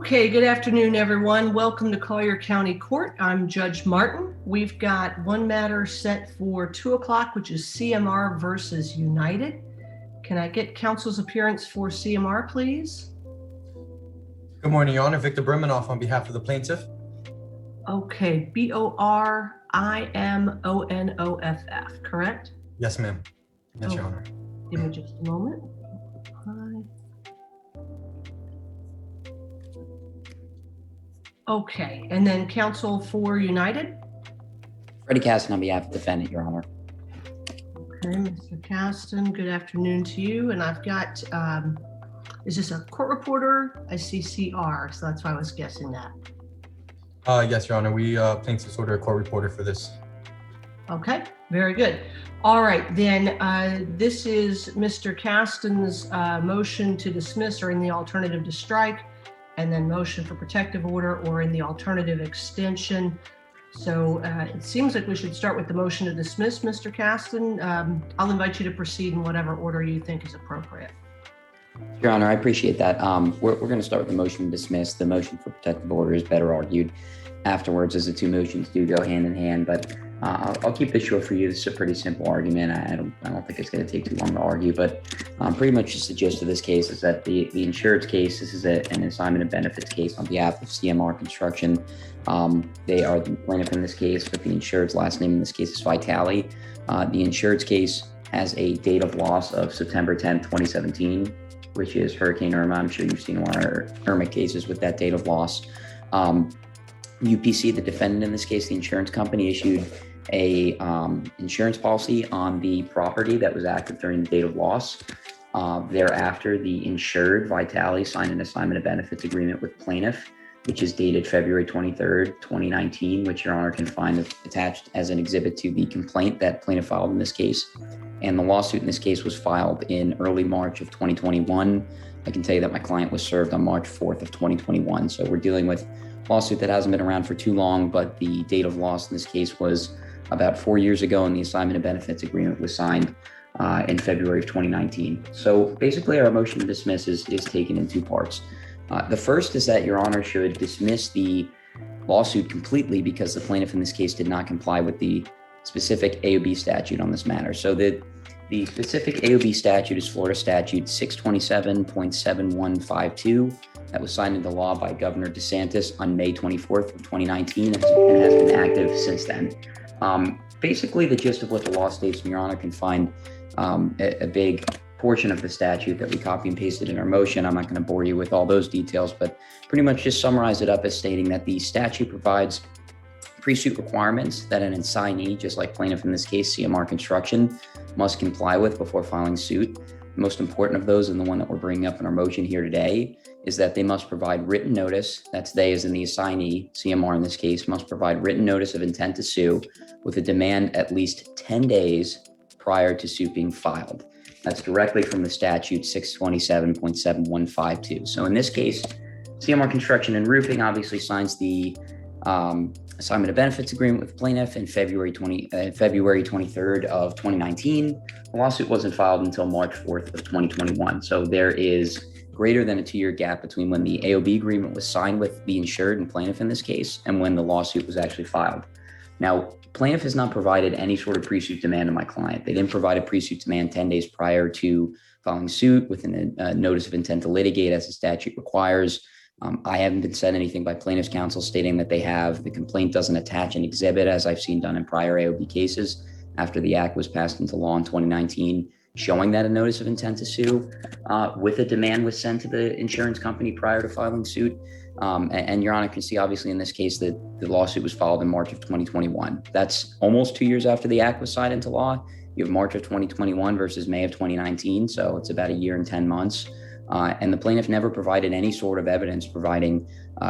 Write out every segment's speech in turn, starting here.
Okay, good afternoon, everyone. Welcome to Collier County Court. I'm Judge Martin. We've got one matter set for 2 o'clock, which is CMR versus United. Can I get counsel's appearance for CMR, please? Good morning, Your Honor. Victor Brimanoff on behalf of the plaintiff. Okay, BORIMONOFF, correct? Yes, ma'am. Yes, Your Honor. Give me just a moment. Okay, and then counsel for United? Freddie Caston on behalf of the defendant, Your Honor. Okay, Mr. Caston, good afternoon to you. And I've got, is this a court reporter? I see CR, so that's why I was guessing that. Yes, Your Honor. We plaintiff's order a court reporter for this. Okay, very good. All right, then this is Mr. Caston's motion to dismiss or in the alternative to strike, and then motion for protective order or in the alternative extension. So it seems like we should start with the motion to dismiss, Mr. Caston. I'll invite you to proceed in whatever order you think is appropriate. Your Honor, I appreciate that. We're going to start with the motion to dismiss. The motion for protective order is better argued afterwards, as the two motions do go hand in hand. But I'll keep this short for you. This is a pretty simple argument. I don't think it's going to take too long to argue. But pretty much just the gist of this case is that the insured's case, this is an assignment of benefits case on behalf of CMR Construction. They are the plaintiff in this case, but the insured's last name in this case is Vitale. The insured's case has a date of loss of September 10th, 2017, which is Hurricane Irma. I'm sure you've seen a lot of Irma cases with that date of loss. UPC, the defendant in this case, the insurance company, issued a insurance policy on the property that was active during the date of loss. Thereafter, the insured, Vitale, signed an assignment of benefits agreement with plaintiff, which is dated February 23rd, 2019, which Your Honor can find attached as an exhibit to the complaint that plaintiff filed in this case. And the lawsuit in this case was filed in early March of 2021. I can tell you that my client was served on March 4th of 2021. So we're dealing with a lawsuit that hasn't been around for too long, but the date of loss in this case was about 4 years ago, and the assignment of benefits agreement was signed in February of 2019. So basically our motion to dismiss is taken in two parts. The first is that Your Honor should dismiss the lawsuit completely because the plaintiff in this case did not comply with the specific AOB statute on this matter. So the specific AOB statute is Florida Statute 627.7152 that was signed into law by Governor DeSantis on May 24th of 2019 and has been active since then. Basically, the gist of what the law states, and Your Honor can find a big portion of the statute that we copy and pasted in our motion. I'm not going to bore you with all those details, but pretty much just summarize it up as stating that the statute provides pre-suit requirements that an assignee, just like plaintiff in this case, CMR Construction, must comply with before filing suit. The most important of those, and the one that we're bringing up in our motion here today, is that they must provide written notice, that's they as in the assignee, CMR in this case, must provide written notice of intent to sue with a demand at least 10 days prior to suit being filed. That's directly from the statute 627.7152. So in this case, CMR Construction and Roofing obviously signs the assignment of benefits agreement with plaintiff in February 23rd of 2019. The lawsuit wasn't filed until March 4th of 2021. So there is greater than a 2-year gap between when the AOB agreement was signed with the insured and plaintiff in this case and when the lawsuit was actually filed. Now, plaintiff has not provided any sort of pre-suit demand to my client. They didn't provide a pre-suit demand 10 days prior to filing suit with a notice of intent to litigate as the statute requires. I haven't been sent anything by plaintiff's counsel stating that they have. The complaint doesn't attach an exhibit, as I've seen done in prior AOB cases after the act was passed into law in 2019, showing that a notice of intent to sue with a demand was sent to the insurance company prior to filing suit. And Your Honor can see obviously in this case that the lawsuit was filed in March of 2021. That's almost 2 years after the act was signed into law. You have March of 2021 versus May of 2019. So it's about 1 year and 10 months. And the plaintiff never provided any sort of evidence providing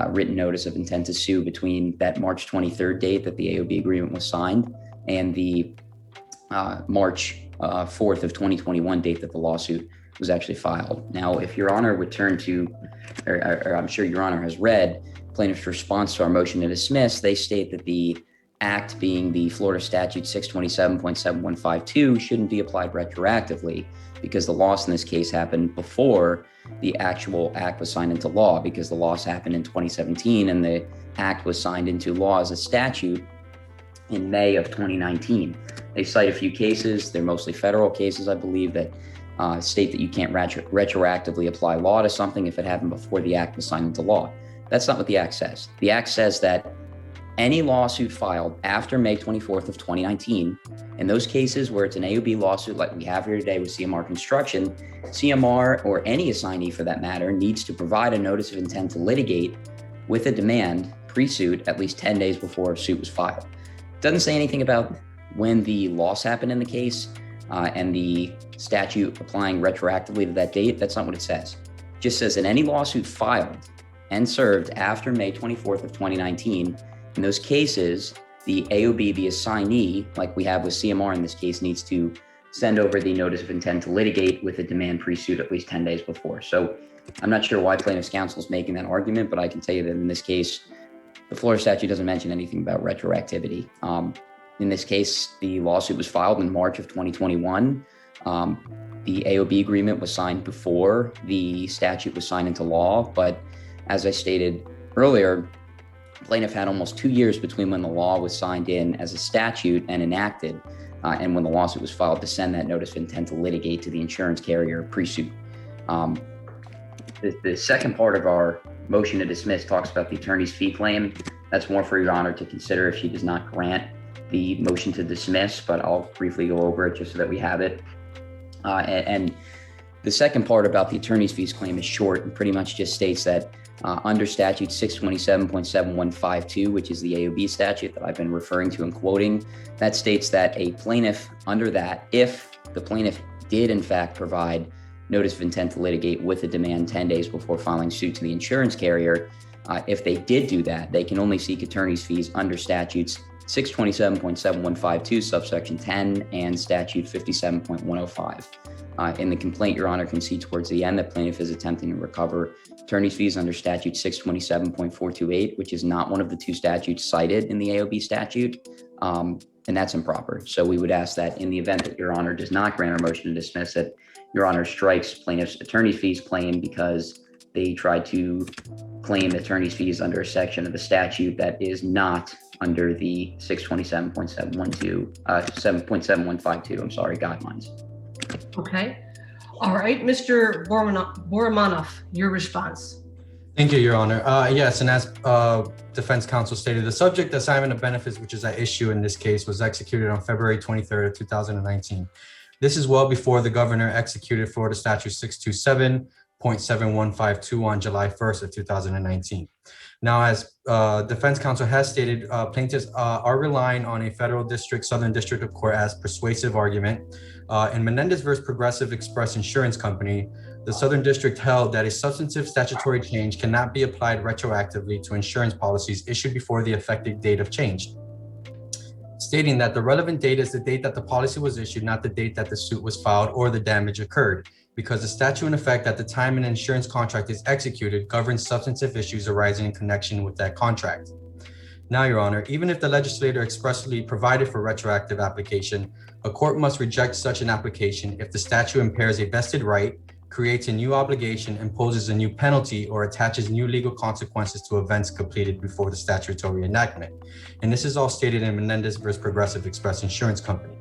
written notice of intent to sue between that March 23rd date that the AOB agreement was signed and the March 4th of 2021 date that the lawsuit was actually filed. Now, if Your Honor would turn to, or I'm sure Your Honor has read plaintiff's response to our motion to dismiss, they state that the act being the Florida Statute 627.7152 shouldn't be applied retroactively because the loss in this case happened before the actual act was signed into law, because the loss happened in 2017 and the act was signed into law as a statute in May of 2019. They cite a few cases, they're mostly federal cases, I believe, that state that you can't retroactively apply law to something if it happened before the act was signed into law. That's not what the act says. The act says that any lawsuit filed after May 24th of 2019, in those cases where it's an AOB lawsuit like we have here today with CMR Construction, CMR or any assignee for that matter needs to provide a notice of intent to litigate with a demand pre-suit at least 10 days before a suit was filed. It doesn't say anything about when the loss happened in the case and the statute applying retroactively to that date. That's not what it says. It just says that any lawsuit filed and served after May 24th of 2019, in those cases, the AOB, the assignee, like we have with CMR in this case, needs to send over the notice of intent to litigate with a demand pre-suit at least 10 days before. So I'm not sure why plaintiff's counsel is making that argument, but I can tell you that in this case, the Florida statute doesn't mention anything about retroactivity. In this case, the lawsuit was filed in March of 2021. The AOB agreement was signed before the statute was signed into law, but as I stated earlier, plaintiff had almost 2 years between when the law was signed in as a statute and enacted and when the lawsuit was filed to send that notice of intent to litigate to the insurance carrier pre-suit. The second part of our motion to dismiss talks about the attorney's fee claim. That's more for your honor to consider if she does not grant the motion to dismiss, but I'll briefly go over it just so that we have it. And the second part about the attorney's fees claim is short and pretty much just states that under statute 627.7152, which is the AOB statute that I've been referring to and quoting, that states that a plaintiff under that, if the plaintiff did in fact provide notice of intent to litigate with a demand 10 days before filing suit to the insurance carrier, if they did do that, they can only seek attorney's fees under statutes 627.7152 subsection 10 and statute 57.105. In the complaint, your honor can see towards the end that plaintiff is attempting to recover attorney's fees under statute 627.428, which is not one of the two statutes cited in the AOB statute, and that's improper. So we would ask that in the event that your honor does not grant our motion to dismiss it, your honor strikes plaintiff's attorney's fees claim because they tried to claim attorney's fees under a section of the statute that is not under the 7.7152 guidelines. Okay. All right. Mr. Boromanov, your response. Thank you, Your Honor. Yes, and as defense counsel stated, the subject assignment of benefits, which is at issue in this case, was executed on February 23rd of 2019. This is well before the governor executed Florida Statute 627.7152 on July 1st of 2019. Now, as defense counsel has stated, plaintiffs are relying on a federal district, Southern District of Court as persuasive argument. In Menendez versus Progressive Express Insurance Company, the Southern District held that a substantive statutory change cannot be applied retroactively to insurance policies issued before the effective date of change, stating that the relevant date is the date that the policy was issued, not the date that the suit was filed or the damage occurred, because the statute in effect at the time an insurance contract is executed governs substantive issues arising in connection with that contract. Now, Your Honor, even if the legislator expressly provided for retroactive application, a court must reject such an application if the statute impairs a vested right, creates a new obligation, imposes a new penalty, or attaches new legal consequences to events completed before the statutory enactment. And this is all stated in Menendez versus Progressive Express Insurance Company.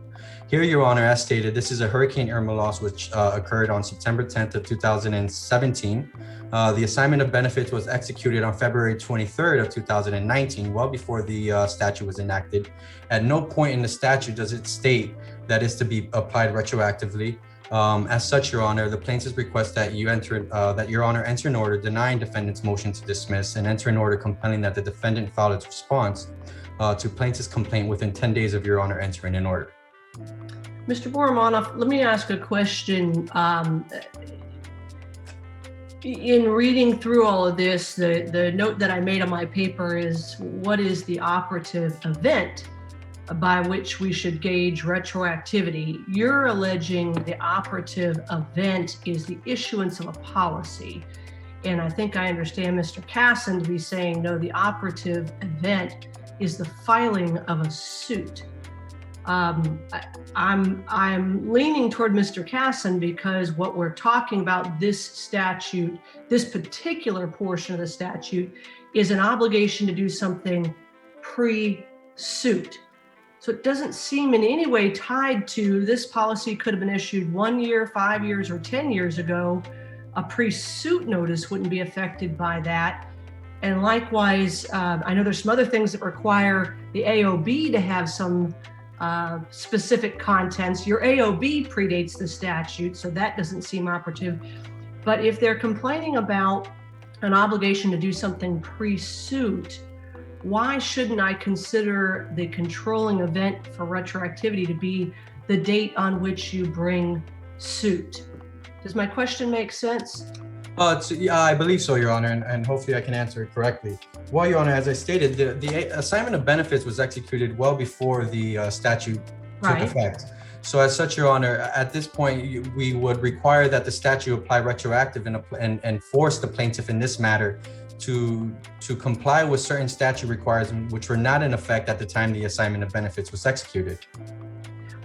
Here, Your Honor, as stated, this is a Hurricane Irma loss which occurred on September 10th of 2017. The assignment of benefits was executed on February 23rd of 2019, well before the statute was enacted. At no point in the statute does it state that it's to be applied retroactively. As such, Your Honor, the plaintiffs request that you that Your Honor enter an order denying defendant's motion to dismiss and enter an order compelling that the defendant file its response to plaintiff's complaint within 10 days of Your Honor entering an order. Mr. Boromanov, let me ask a question. In reading through all of this, the note that I made on my paper is, what is the operative event by which we should gauge retroactivity? You're alleging the operative event is the issuance of a policy. And I think I understand Mr. Casson to be saying, no, the operative event is the filing of a suit. I'm leaning toward Mr. Casson because what we're talking about, this statute, this particular portion of the statute, is an obligation to do something pre-suit. So it doesn't seem in any way tied to this policy could have been issued 1 year, 5 years, or 10 years ago. A pre-suit notice wouldn't be affected by that. And likewise, I know there's some other things that require the AOB to have some specific contents. Your AOB predates the statute, so that doesn't seem operative. But if they're complaining about an obligation to do something pre-suit, why shouldn't I consider the controlling event for retroactivity to be the date on which you bring suit? Does my question make sense? Yeah, I believe so, Your Honor, and hopefully I can answer it correctly. Well, Your Honor, as I stated, the assignment of benefits was executed well before the statute took effect. So as such, Your Honor, at this point, we would require that the statute apply retroactive and force the plaintiff in this matter to comply with certain statute requirements which were not in effect at the time the assignment of benefits was executed.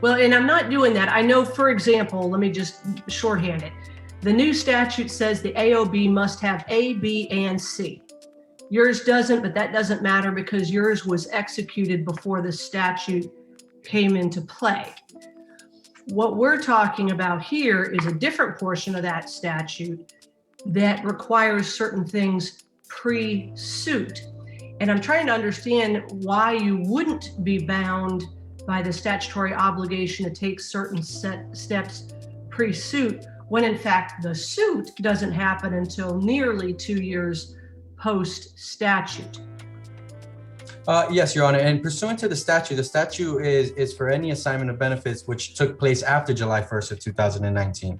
Well, and I'm not doing that. I know, for example, let me just shorthand it. The new statute says the AOB must have A, B, and C. Yours doesn't, but that doesn't matter because yours was executed before the statute came into play. What we're talking about here is a different portion of that statute that requires certain things pre-suit. And I'm trying to understand why you wouldn't be bound by the statutory obligation to take certain steps pre-suit when in fact the suit doesn't happen until nearly 2 years post-statute. Yes, Your Honor, and pursuant to the statute is for any assignment of benefits which took place after July 1st of 2019.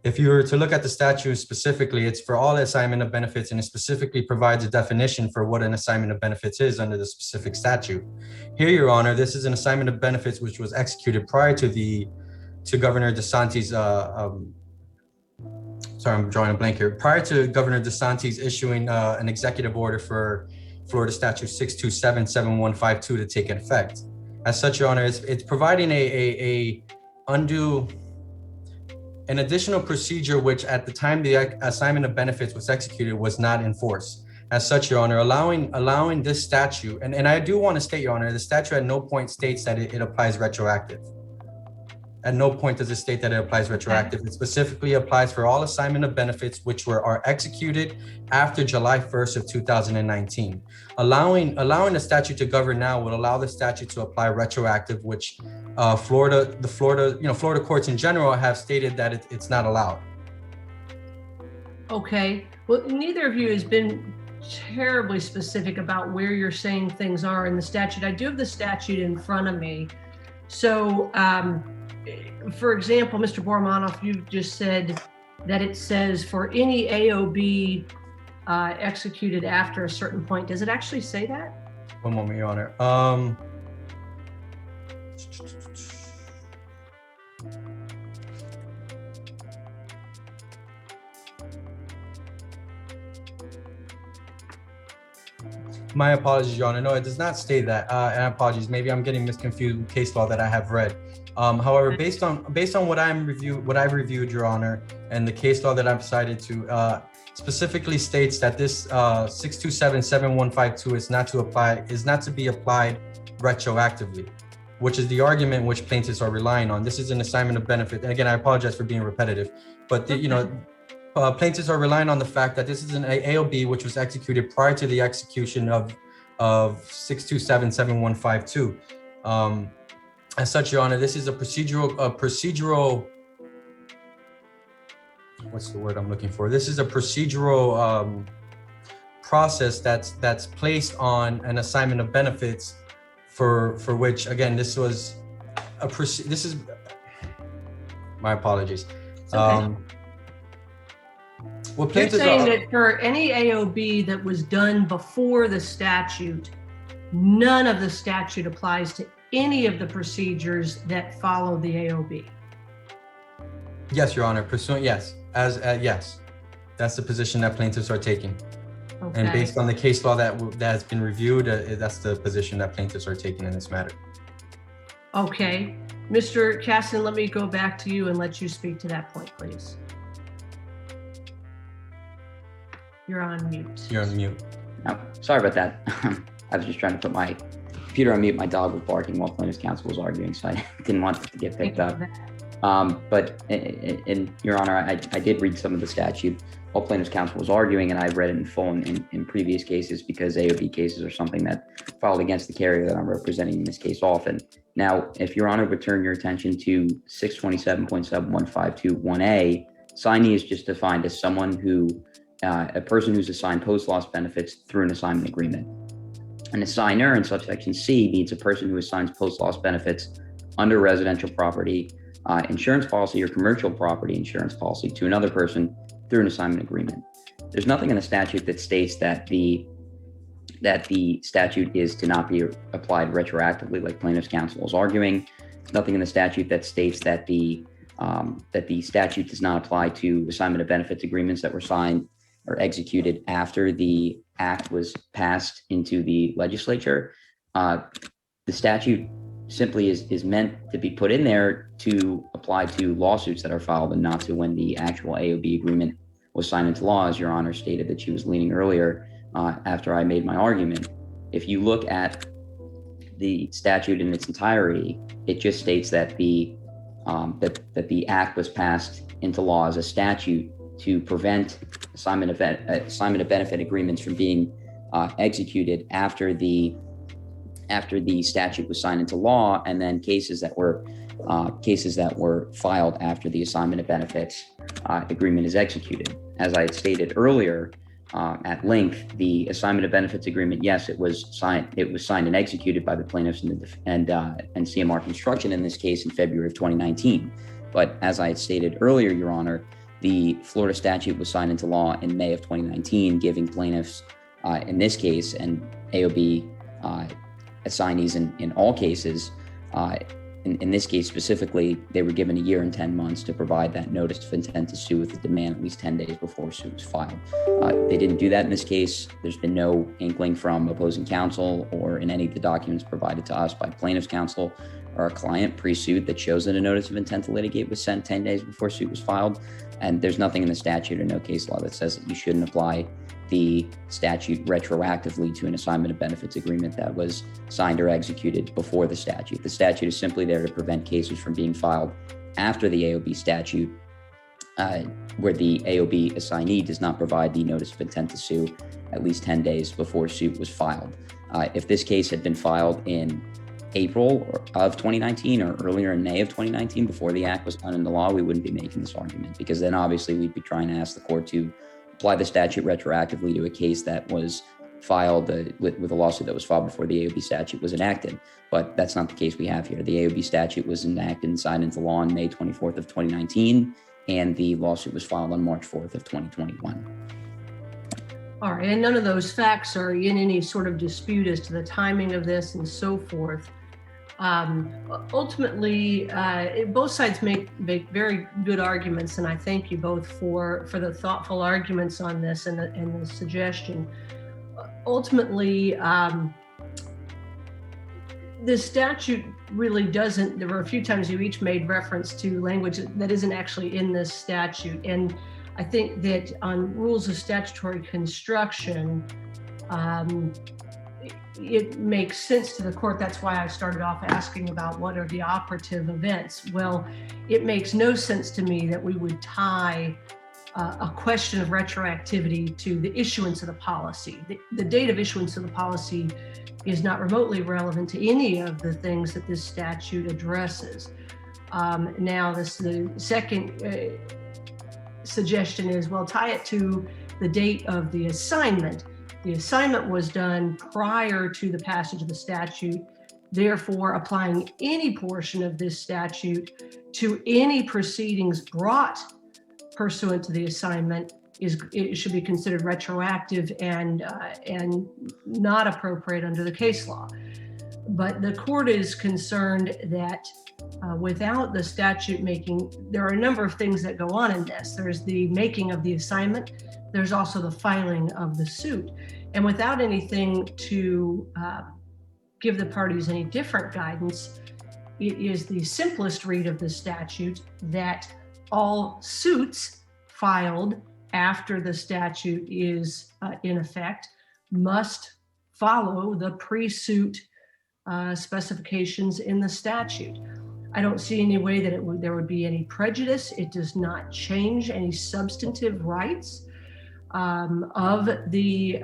If you were to look at the statute specifically, it's for all assignment of benefits, and it specifically provides a definition for what an assignment of benefits is under the specific statute. Here, Your Honor, this is an assignment of benefits which was executed prior to Governor DeSantis. Sorry, I'm drawing a blank here. Prior to Governor DeSantis issuing an executive order for Florida Statute 627-7152 to take effect. As such, Your Honor, it's providing an additional procedure which at the time the assignment of benefits was executed was not enforced. As such, Your Honor, allowing this statute, and I do want to state, Your Honor, the statute at no point states that it applies retroactive. At no point does it state that it applies retroactive. It specifically applies for all assignment of benefits which are executed after July 1st of 2019. Allowing the statute to govern now would allow the statute to apply retroactive, which Florida courts in general have stated that it's not allowed. Okay. Well, neither of you has been terribly specific about where you're saying things are in the statute. I do have the statute in front of me. So, for example, Mr. Bormanoff, you just said that it says for any AOB executed after a certain point. Does it actually say that? One moment, Your Honor. My apologies, Your Honor. No, it does not state that. And apologies. Maybe I'm getting misconfused with case law that I have read. However, based on what I've reviewed, Your Honor, and the case law that I've cited to, specifically states that this 627-7152 is not to be applied retroactively, which is the argument which plaintiffs are relying on. This is an assignment of benefit. And again, I apologize for being repetitive, but plaintiffs are relying on the fact that this is an AOB which was executed prior to the execution of 627-7152. As such, Your Honor, this is a procedural. What's the word I'm looking for? This is a procedural process that's placed on an assignment of benefits for which, again, this was this is. My apologies. Okay. You're saying that for any AOB that was done before the statute, none of the statute applies to any of the procedures that follow the AOB? Yes, Your Honor. Yes, yes, that's the position that plaintiffs are taking. Okay. And based on the case law that has been reviewed, that's the position that plaintiffs are taking in this matter. Okay. Mr. Caston, let me go back to you and let you speak to that point, please. You're on mute. You're on mute. Oh, sorry about that. I was just trying to put my computer on mute. My dog was barking while plaintiff's counsel was arguing, so I didn't want it to get picked up. But in Your Honor, I did read some of the statute while plaintiff's counsel was arguing, and I've read it in full in previous cases because AOB cases are something that filed against the carrier that I'm representing in this case often. Now, if Your Honor would turn your attention to 627.71521A, signee is just defined as someone who, a person who's assigned post-loss benefits through an assignment agreement. An assigner in subsection C means a person who assigns post-loss benefits under residential property insurance policy or commercial property insurance policy to another person through an assignment agreement. There's nothing in the statute that states that the statute is to not be applied retroactively, like plaintiff's counsel is arguing. There's nothing in the statute that states that the statute does not apply to assignment of benefits agreements that were signed or executed after the act was passed into the legislature. The statute simply is meant to be put in there to apply to lawsuits that are filed and not to when the actual AOB agreement was signed into law, as Your Honor stated that she was leaning earlier after I made my argument. If you look at the statute in its entirety, it just states that the act was passed into law as a statute to prevent assignment of benefit agreements from being executed after the statute was signed into law, and then cases that were filed after the assignment of benefits agreement is executed. As I had stated earlier at length, the assignment of benefits agreement, yes, it was signed and executed by the plaintiffs and CMR Construction in this case in February of 2019. But as I had stated earlier, Your Honor, the Florida statute was signed into law in May of 2019, giving plaintiffs in this case and AOB assignees in all cases, in this case specifically, they were given a year and 10 months to provide that notice of intent to sue with a demand at least 10 days before suit was filed. They didn't do that in this case. There's been no inkling from opposing counsel or in any of the documents provided to us by plaintiff's counsel or a client pre-suit that shows that a notice of intent to litigate was sent 10 days before suit was filed. And there's nothing in the statute or no case law that says that you shouldn't apply the statute retroactively to an assignment of benefits agreement that was signed or executed before the statute. The statute is simply there to prevent cases from being filed after the AOB statute, where the AOB assignee does not provide the notice of intent to sue at least 10 days before suit was filed. If this case had been filed in April of 2019 or earlier in May of 2019, before the act was done into law, we wouldn't be making this argument, because then obviously we'd be trying to ask the court to apply the statute retroactively to a case that was filed with a lawsuit that was filed before the AOB statute was enacted. But that's not the case we have here. The AOB statute was enacted and signed into law on May 24th of 2019, and the lawsuit was filed on March 4th of 2021. All right, and none of those facts are in any sort of dispute as to the timing of this and so forth. Ultimately, both sides make very good arguments, and I thank you both for the thoughtful arguments on this and the suggestion. Ultimately, this statute really doesn't, there were a few times you each made reference to language that isn't actually in this statute. And I think that on rules of statutory construction, it makes sense to the court. That's why I started off asking about what are the operative events. Well, it makes no sense to me that we would tie a question of retroactivity to the issuance of the policy. The date of issuance of the policy is not remotely relevant to any of the things that this statute addresses. Now, the second suggestion is, well, tie it to the date of the assignment. The assignment was done prior to the passage of the statute. Therefore, applying any portion of this statute to any proceedings brought pursuant to the assignment it should be considered retroactive and not appropriate under the case law. But the court is concerned that without the statute there are a number of things that go on in this. There's the making of the assignment. There's also the filing of the suit. And without anything to give the parties any different guidance, it is the simplest read of the statute that all suits filed after the statute is in effect must follow the pre-suit specifications in the statute. I don't see any way that there would be any prejudice. It does not change any substantive rights of the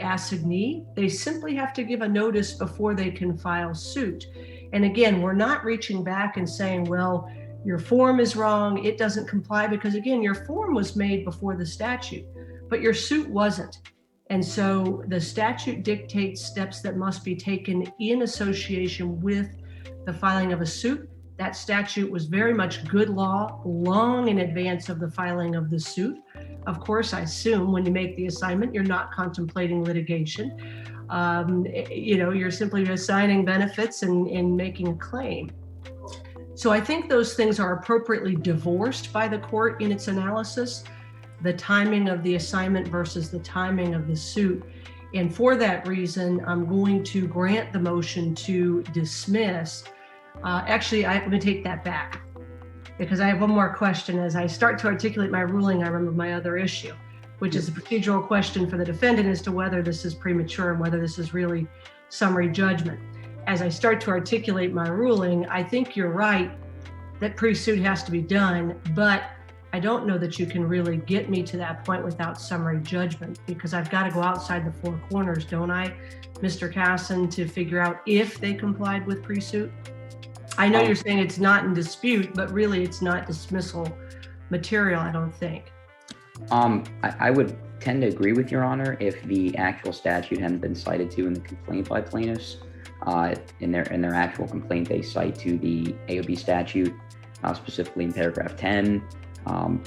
assignee. They simply have to give a notice before they can file suit. And again, we're not reaching back and saying, well, your form is wrong, it doesn't comply, because again, your form was made before the statute, but your suit wasn't. And so the statute dictates steps that must be taken in association with the filing of a suit. That statute was very much good law long in advance of the filing of the suit. Of course, I assume when you make the assignment, you're not contemplating litigation. You're simply assigning benefits and making a claim. So I think those things are appropriately divorced by the court in its analysis, the timing of the assignment versus the timing of the suit. And for that reason, I'm going to grant the motion to dismiss. Actually, I'm going to take that back because I have one more question. As I start to articulate my ruling, I remember my other issue, which is a procedural question for the defendant as to whether this is premature and whether this is really summary judgment. As I start to articulate my ruling, I think you're right that pre-suit has to be done, but I don't know that you can really get me to that point without summary judgment, because I've got to go outside the four corners, don't I, Mr. Casson, to figure out if they complied with pre-suit? I know you're saying it's not in dispute, but really it's not dismissal material, I don't think. I would tend to agree with Your Honor if the actual statute hadn't been cited to in the complaint by plaintiffs. In their actual complaint, they cite to the AOB statute, specifically in paragraph 10.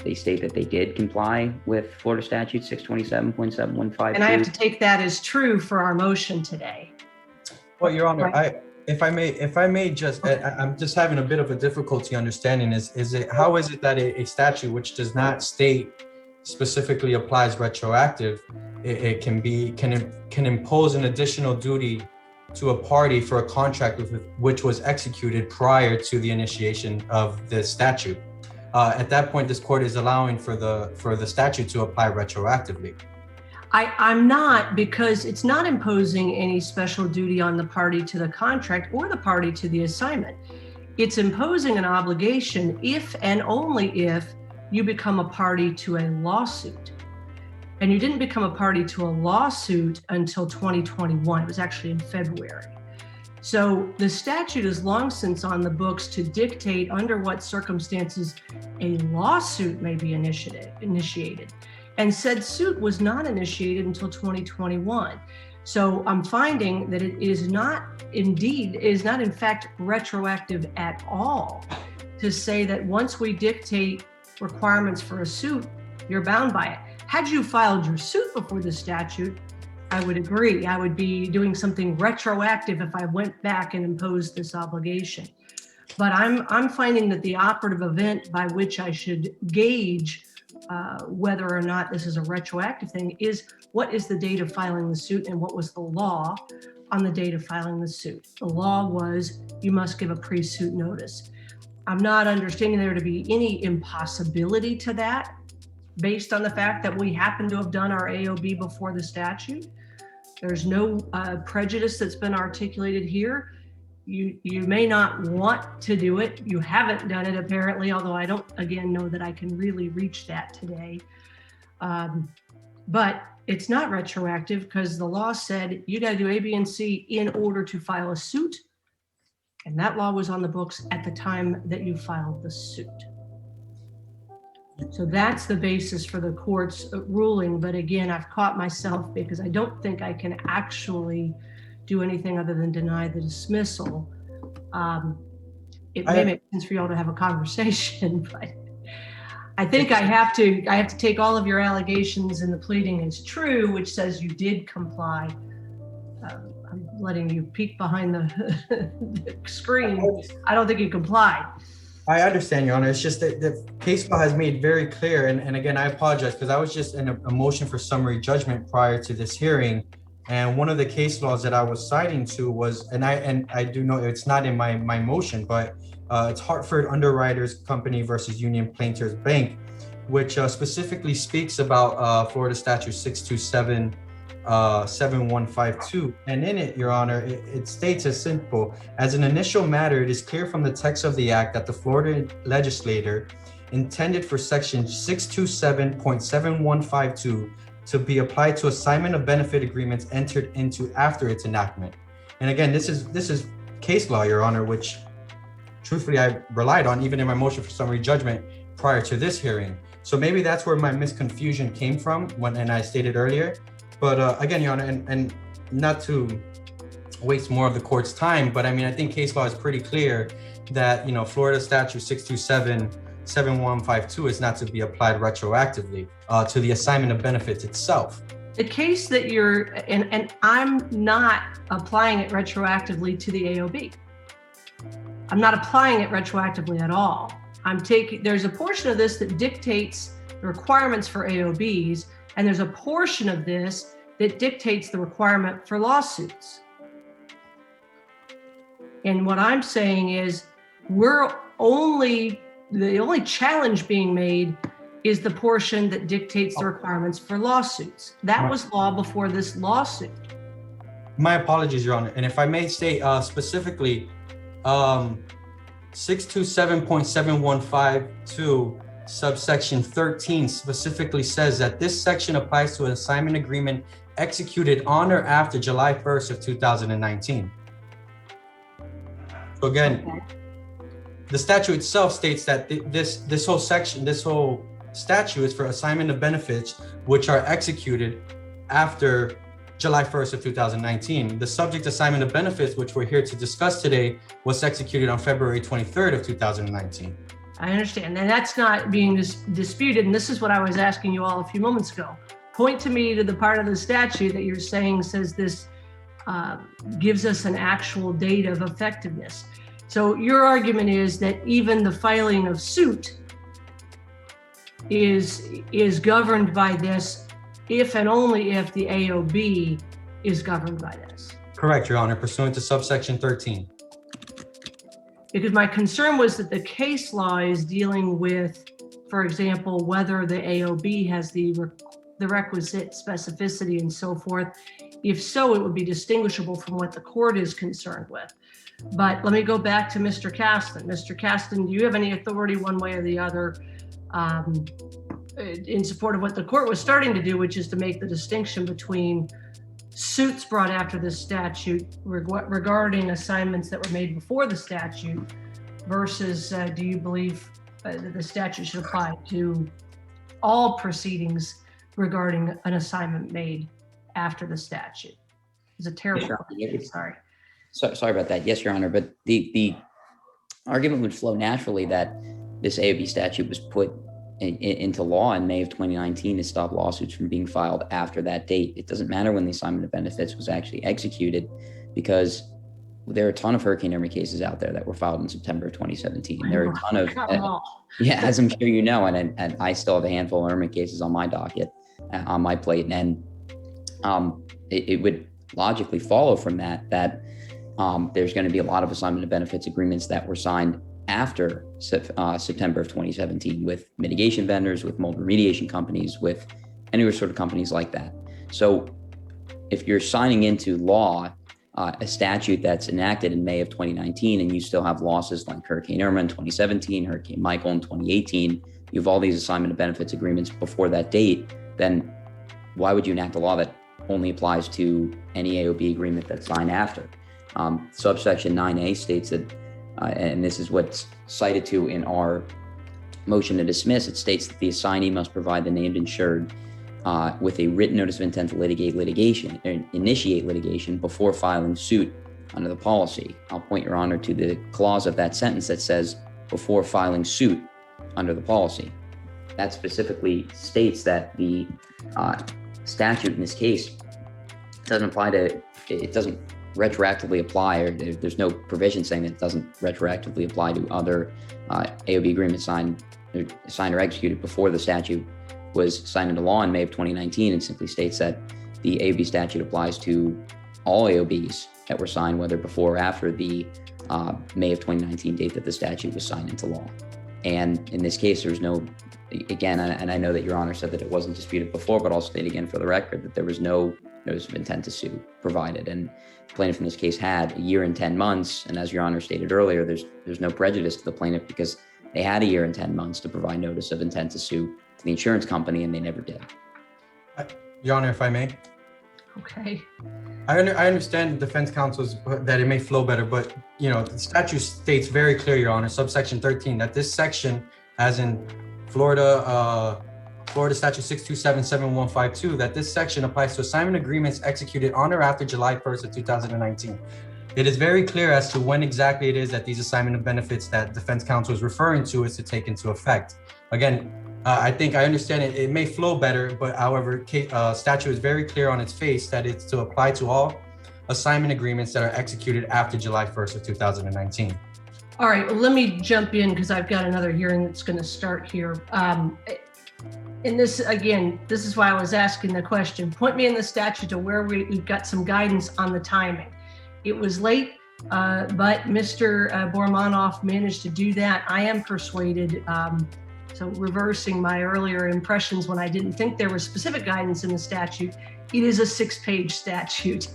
They state that they did comply with Florida statute 627.7152. And I have to take that as true for our motion today. Well, Your Honor, if I may just, I'm just having a bit of a difficulty understanding how is it that a statute which does not state specifically applies retroactive, it can impose an additional duty to a party for a contract which was executed prior to the initiation of the statute. At that point, this court is allowing for the statute to apply retroactively. I'm not, because it's not imposing any special duty on the party to the contract or the party to the assignment. It's imposing an obligation if and only if you become a party to a lawsuit. And you didn't become a party to a lawsuit until 2021. It was actually in February. So the statute is long since on the books to dictate under what circumstances a lawsuit may be initiated. And said suit was not initiated until 2021. So I'm finding that it is not in fact retroactive at all to say that once we dictate requirements for a suit, you're bound by it. Had you filed your suit before the statute, I would agree. I would be doing something retroactive if I went back and imposed this obligation. But I'm finding that the operative event by which I should gauge whether or not this is a retroactive thing is what is the date of filing the suit and what was the law on the date of filing the suit. The law was you must give a pre-suit notice. I'm not understanding there to be any impossibility to that based on the fact that we happen to have done our AOB before the statute. There's no prejudice that's been articulated here. You may not want to do it. You haven't done it apparently, although I don't, again, know that I can really reach that today. But it's not retroactive because the law said you got to do A, B, and C in order to file a suit. And that law was on the books at the time that you filed the suit. So that's the basis for the court's ruling. But again, I've caught myself because I don't think I can actually do anything other than deny the dismissal. It may make sense for y'all to have a conversation, but I think I have to take all of your allegations in the pleading as true, which says you did comply. I'm letting you peek behind the screen. I don't think you complied. I understand, Your Honor. It's just that the case law has made very clear, and again, I apologize because I was just in a motion for summary judgment prior to this hearing, And one of the case laws that I was citing to was, and I do know it's not in my motion, but it's Hartford Underwriters Company versus Union Plaintiffs Bank, which specifically speaks about Florida Statute 627 7152. And in it, Your Honor, it states as simple: as an initial matter, it is clear from the text of the act that the Florida legislator intended for section 627.7152 to be applied to assignment of benefit agreements entered into after its enactment. And again, this is case law, Your Honor, which truthfully I relied on even in my motion for summary judgment prior to this hearing. So maybe that's where my misconfusion came from and I stated earlier. But again, Your Honor, and not to waste more of the court's time, but I mean, I think case law is pretty clear that, you know, Florida Statute 627-7152 is not to be applied retroactively to the assignment of benefits itself. The case that you're, and I'm not applying it retroactively to the AOB. I'm not applying it retroactively at all. There's a portion of this that dictates the requirements for AOBs, and there's a portion of this that dictates the requirement for lawsuits. And what I'm saying is the only challenge being made is the portion that dictates the requirements for lawsuits. That was law before this lawsuit. My apologies, Your Honor. And if I may state specifically, 627.7152 subsection 13 specifically says that this section applies to an assignment agreement executed on or after July 1st of 2019. So again, the statute itself states that this whole statute is for assignment of benefits which are executed after July 1st of 2019. The subject assignment of benefits, which we're here to discuss today, was executed on February 23rd of 2019. I understand, and that's not being disputed, and this is what I was asking you all a few moments ago. Point to me to the part of the statute that you're saying says this gives us an actual date of effectiveness. So your argument is that even the filing of suit is governed by this if and only if the AOB is governed by this. Correct, Your Honor, pursuant to subsection 13. Because my concern was that the case law is dealing with, for example, whether the AOB has the requisite specificity and so forth. If so, it would be distinguishable from what the court is concerned with. But let me go back to Mr. Caston. Mr. Caston, do you have any authority one way or the other in support of what the court was starting to do, which is to make the distinction between suits brought after this statute regarding assignments that were made before the statute versus do you believe that the statute should apply to all proceedings regarding an assignment made after the statute? It's a terrible question. Sorry. Sorry about that. Yes, Your Honor. But the argument would flow naturally that this AOB statute was put into law in May of 2019 to stop lawsuits from being filed after that date. It doesn't matter when the assignment of benefits was actually executed, because there are a ton of Hurricane Irma cases out there that were filed in September of 2017. There are a ton of, as I'm sure you know, and I still have a handful of Irma cases on my docket, on my plate. And it would logically follow from that there's going to be a lot of assignment of benefits agreements that were signed after September of 2017 with mitigation vendors, with mold remediation companies, with any sort of companies like that. So if you're signing into law a statute that's enacted in May of 2019 and you still have losses like Hurricane Irma in 2017, Hurricane Michael in 2018, you have all these assignment of benefits agreements before that date, then why would you enact a law that only applies to any AOB agreement that's signed after? Subsection 9A states that, and this is what's cited to in our motion to dismiss, it states that the assignee must provide the named insured with a written notice of intent to initiate litigation before filing suit under the policy. I'll point Your Honor to the clause of that sentence that says before filing suit under the policy. That specifically states that the statute in this case doesn't retroactively apply, or there's no provision saying that it doesn't retroactively apply to other AOB agreements signed or executed before the statute was signed into law in May of 2019. It simply states that the AOB statute applies to all AOBs that were signed, whether before or after the May of 2019 date that the statute was signed into law. And in this case, there's no, again, and I know that Your Honor said that it wasn't disputed before, but I'll state again for the record that there was no notice of intent to sue provided. And the plaintiff in this case had a year and 10 months. And as Your Honor stated earlier, there's no prejudice to the plaintiff because they had a year and 10 months to provide notice of intent to sue to the insurance company, and they never did. Your Honor, if I may. Okay. I understand defense counsel's that it may flow better, but the statute states very clear, Your Honor, subsection 13, that this section, as in Florida statute 6277152, that this section applies to assignment agreements executed on or after July 1st of 2019. It is very clear as to when exactly it is that these assignment of benefits that defense counsel is referring to is to take into effect. Again, I think I understand it. It may flow better, but however, statute is very clear on its face that it's to apply to all assignment agreements that are executed after July 1st of 2019. All right, well, let me jump in because I've got another hearing that's going to start here. And this, again, this is why I was asking the question. Point me in the statute to where we've got some guidance on the timing. It was late, but Mr. Bormanoff managed to do that. I am persuaded. So reversing my earlier impressions when I didn't think there was specific guidance in the statute, it is a 6-page statute.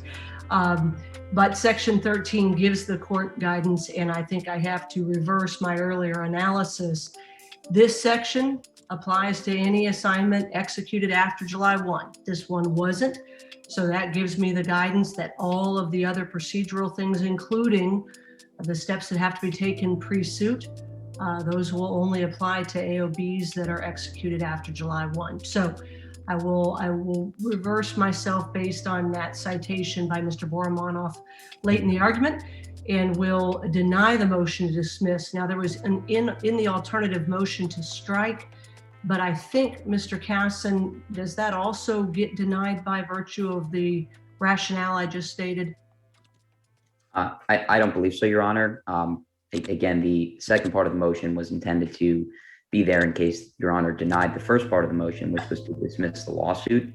But section 13 gives the court guidance, and I think I have to reverse my earlier analysis. This section applies to any assignment executed after July 1. This one wasn't. So that gives me the guidance that all of the other procedural things, including the steps that have to be taken pre-suit, those will only apply to AOBs that are executed after July 1. So I will reverse myself based on that citation by Mr. Bormanoff late in the argument, and will deny the motion to dismiss. Now, there was in the alternative motion to strike, but I think, Mr. Casson, does that also get denied by virtue of the rationale I just stated? I don't believe so, Your Honor. Again, the second part of the motion was intended to be there in case Your Honor denied the first part of the motion, which was to dismiss the lawsuit.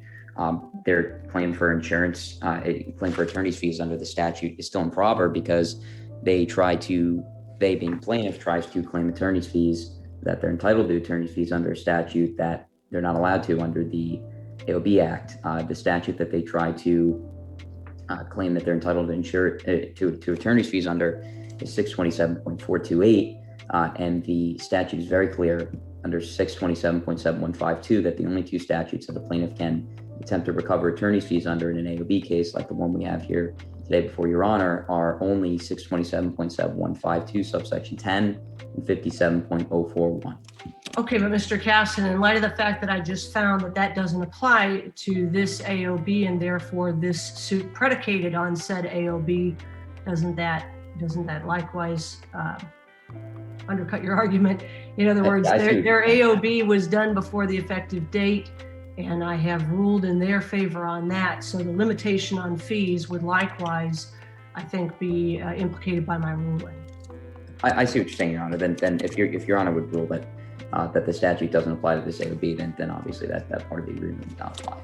Their claim for insurance, claim for attorney's fees under the statute is still improper because they being plaintiff, tries to claim attorney's fees that they're entitled to attorney's fees under a statute that they're not allowed to under the AOB Act. The statute that they try to claim that they're entitled to attorney's fees under is 627.428, and the statute is very clear under 627.7152 that the only two statutes that the plaintiff can attempt to recover attorney's fees under in an AOB case like the one we have here today before Your Honor are only 627.7152 subsection 10 and 57.041. Okay, but Mr. Casson, in light of the fact that I just found that that doesn't apply to this AOB and therefore this suit predicated on said AOB, doesn't that likewise undercut your argument? In other words, their AOB was done before the effective date, and I have ruled in their favor on that. So the limitation on fees would likewise, I think, be implicated by my ruling. I see what you're saying, Your Honor. Then if Your Honor would rule that the statute doesn't apply to this AOB, then obviously that part of the agreement would not apply.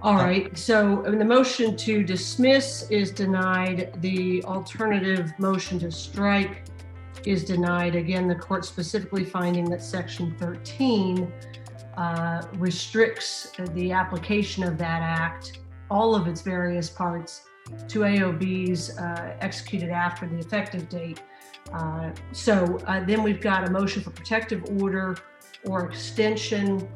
All right, so the motion to dismiss is denied. The alternative motion to strike is denied. Again, the court specifically finding that section 13 restricts the application of that act, all of its various parts, to AOBs executed after the effective date. So then we've got a motion for protective order or extension.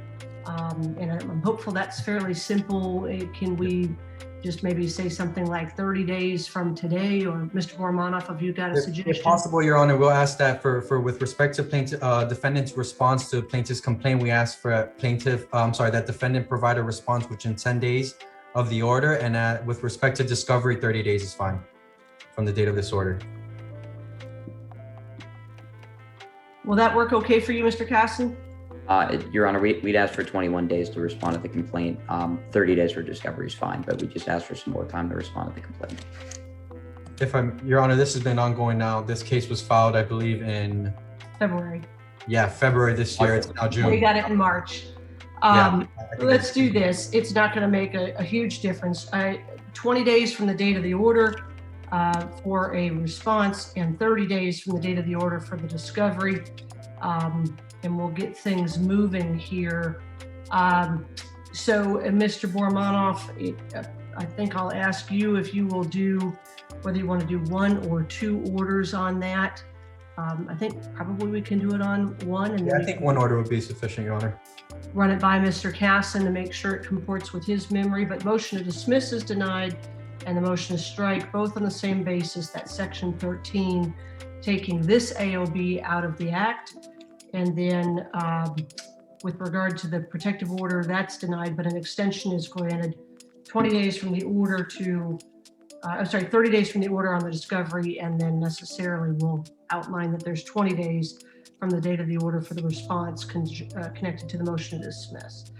And I'm hopeful that's fairly simple. Can we just maybe say something like 30 days from today? Or Mr. Bormanoff, have you got a suggestion? If possible, Your Honor, we'll ask that for with respect to defendant's response to plaintiff's complaint, we ask for that defendant provide a response within 10 days of the order, and with respect to discovery, 30 days is fine from the date of this order. Will that work okay for you, Mr. Casson? Your Honor, we'd ask for 21 days to respond to the complaint. 30 days for discovery is fine, but we just ask for some more time to respond to the complaint. Your Honor, this has been ongoing now. This case was filed, I believe, in February. Yeah, February this year. It's now June. We got it in March. I think Let's do this. It's not going to make a huge difference. 20 days from the date of the order for a response, and 30 days from the date of the order for the discovery. And we'll get things moving here. So Mr. Bormanoff, I think I'll ask you if you will do, whether you want to do 1 or 2 orders on that. I think probably we can do it on 1. And Yeah, then I think 1 order would be sufficient, Your Honor. run it by Mr. Casson to make sure it comports with his memory, but motion to dismiss is denied and the motion to strike, both on the same basis, that section 13, taking this AOB out of the act. And then with regard to the protective order, that's denied, but an extension is granted 20 days from the order to, 30 days from the order on the discovery, and then necessarily we'll outline that there's 20 days from the date of the order for the response connected to the motion to dismiss.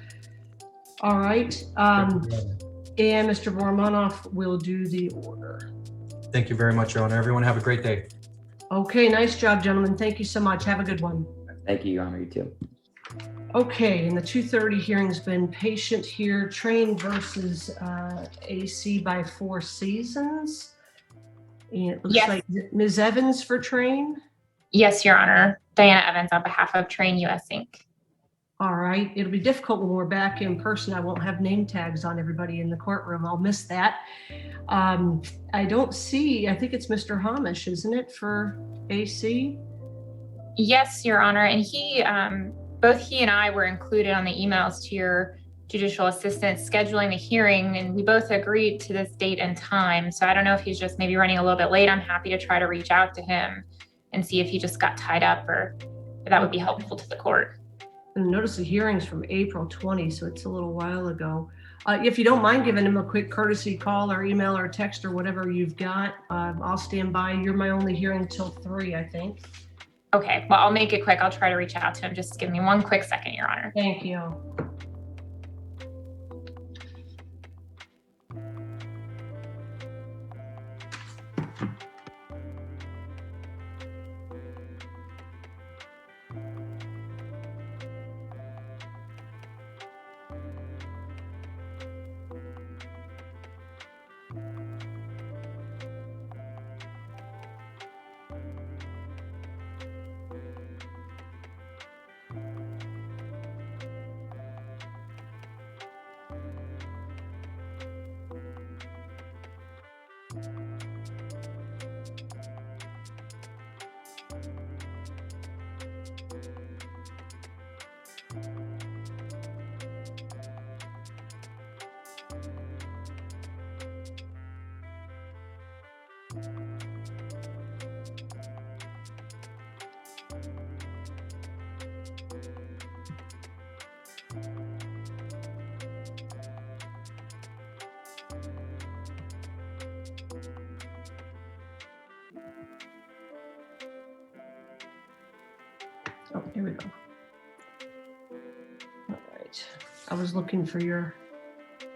All right. And Mr. Bormanoff will do the order. Thank you very much, Your Honor. Everyone have a great day. Okay, nice job, gentlemen. Thank you so much. Have a good one. Thank you, Your Honor. You too. Okay, and the 2:30 hearing's been patient here. Train versus AC by Four Seasons. And it looks Yes. like Ms. Evans for Train. Yes, Your Honor. Diana Evans on behalf of Train US Inc. All right, it'll be difficult when we're back in person. I won't have name tags on everybody in the courtroom. I'll miss that. I don't see, I think it's Mr. Hamish, isn't it, for AC? Yes, Your Honor. And both he and I were included on the emails to your judicial assistant scheduling the hearing, and we both agreed to this date and time. So I don't know if he's just maybe running a little bit late. I'm happy to try to reach out to him and see if he just got tied up, or if that would be helpful to the court. And notice the hearing's from April 20, so it's a little while ago. If you don't mind giving him a quick courtesy call or email or text or whatever you've got, I'll stand by. You're my only hearing till 3, I think. Okay, well, I'll make it quick. I'll try to reach out to him. Just give me one quick second, Your Honor. Thank you. Oh, here we go. All right. I was looking for your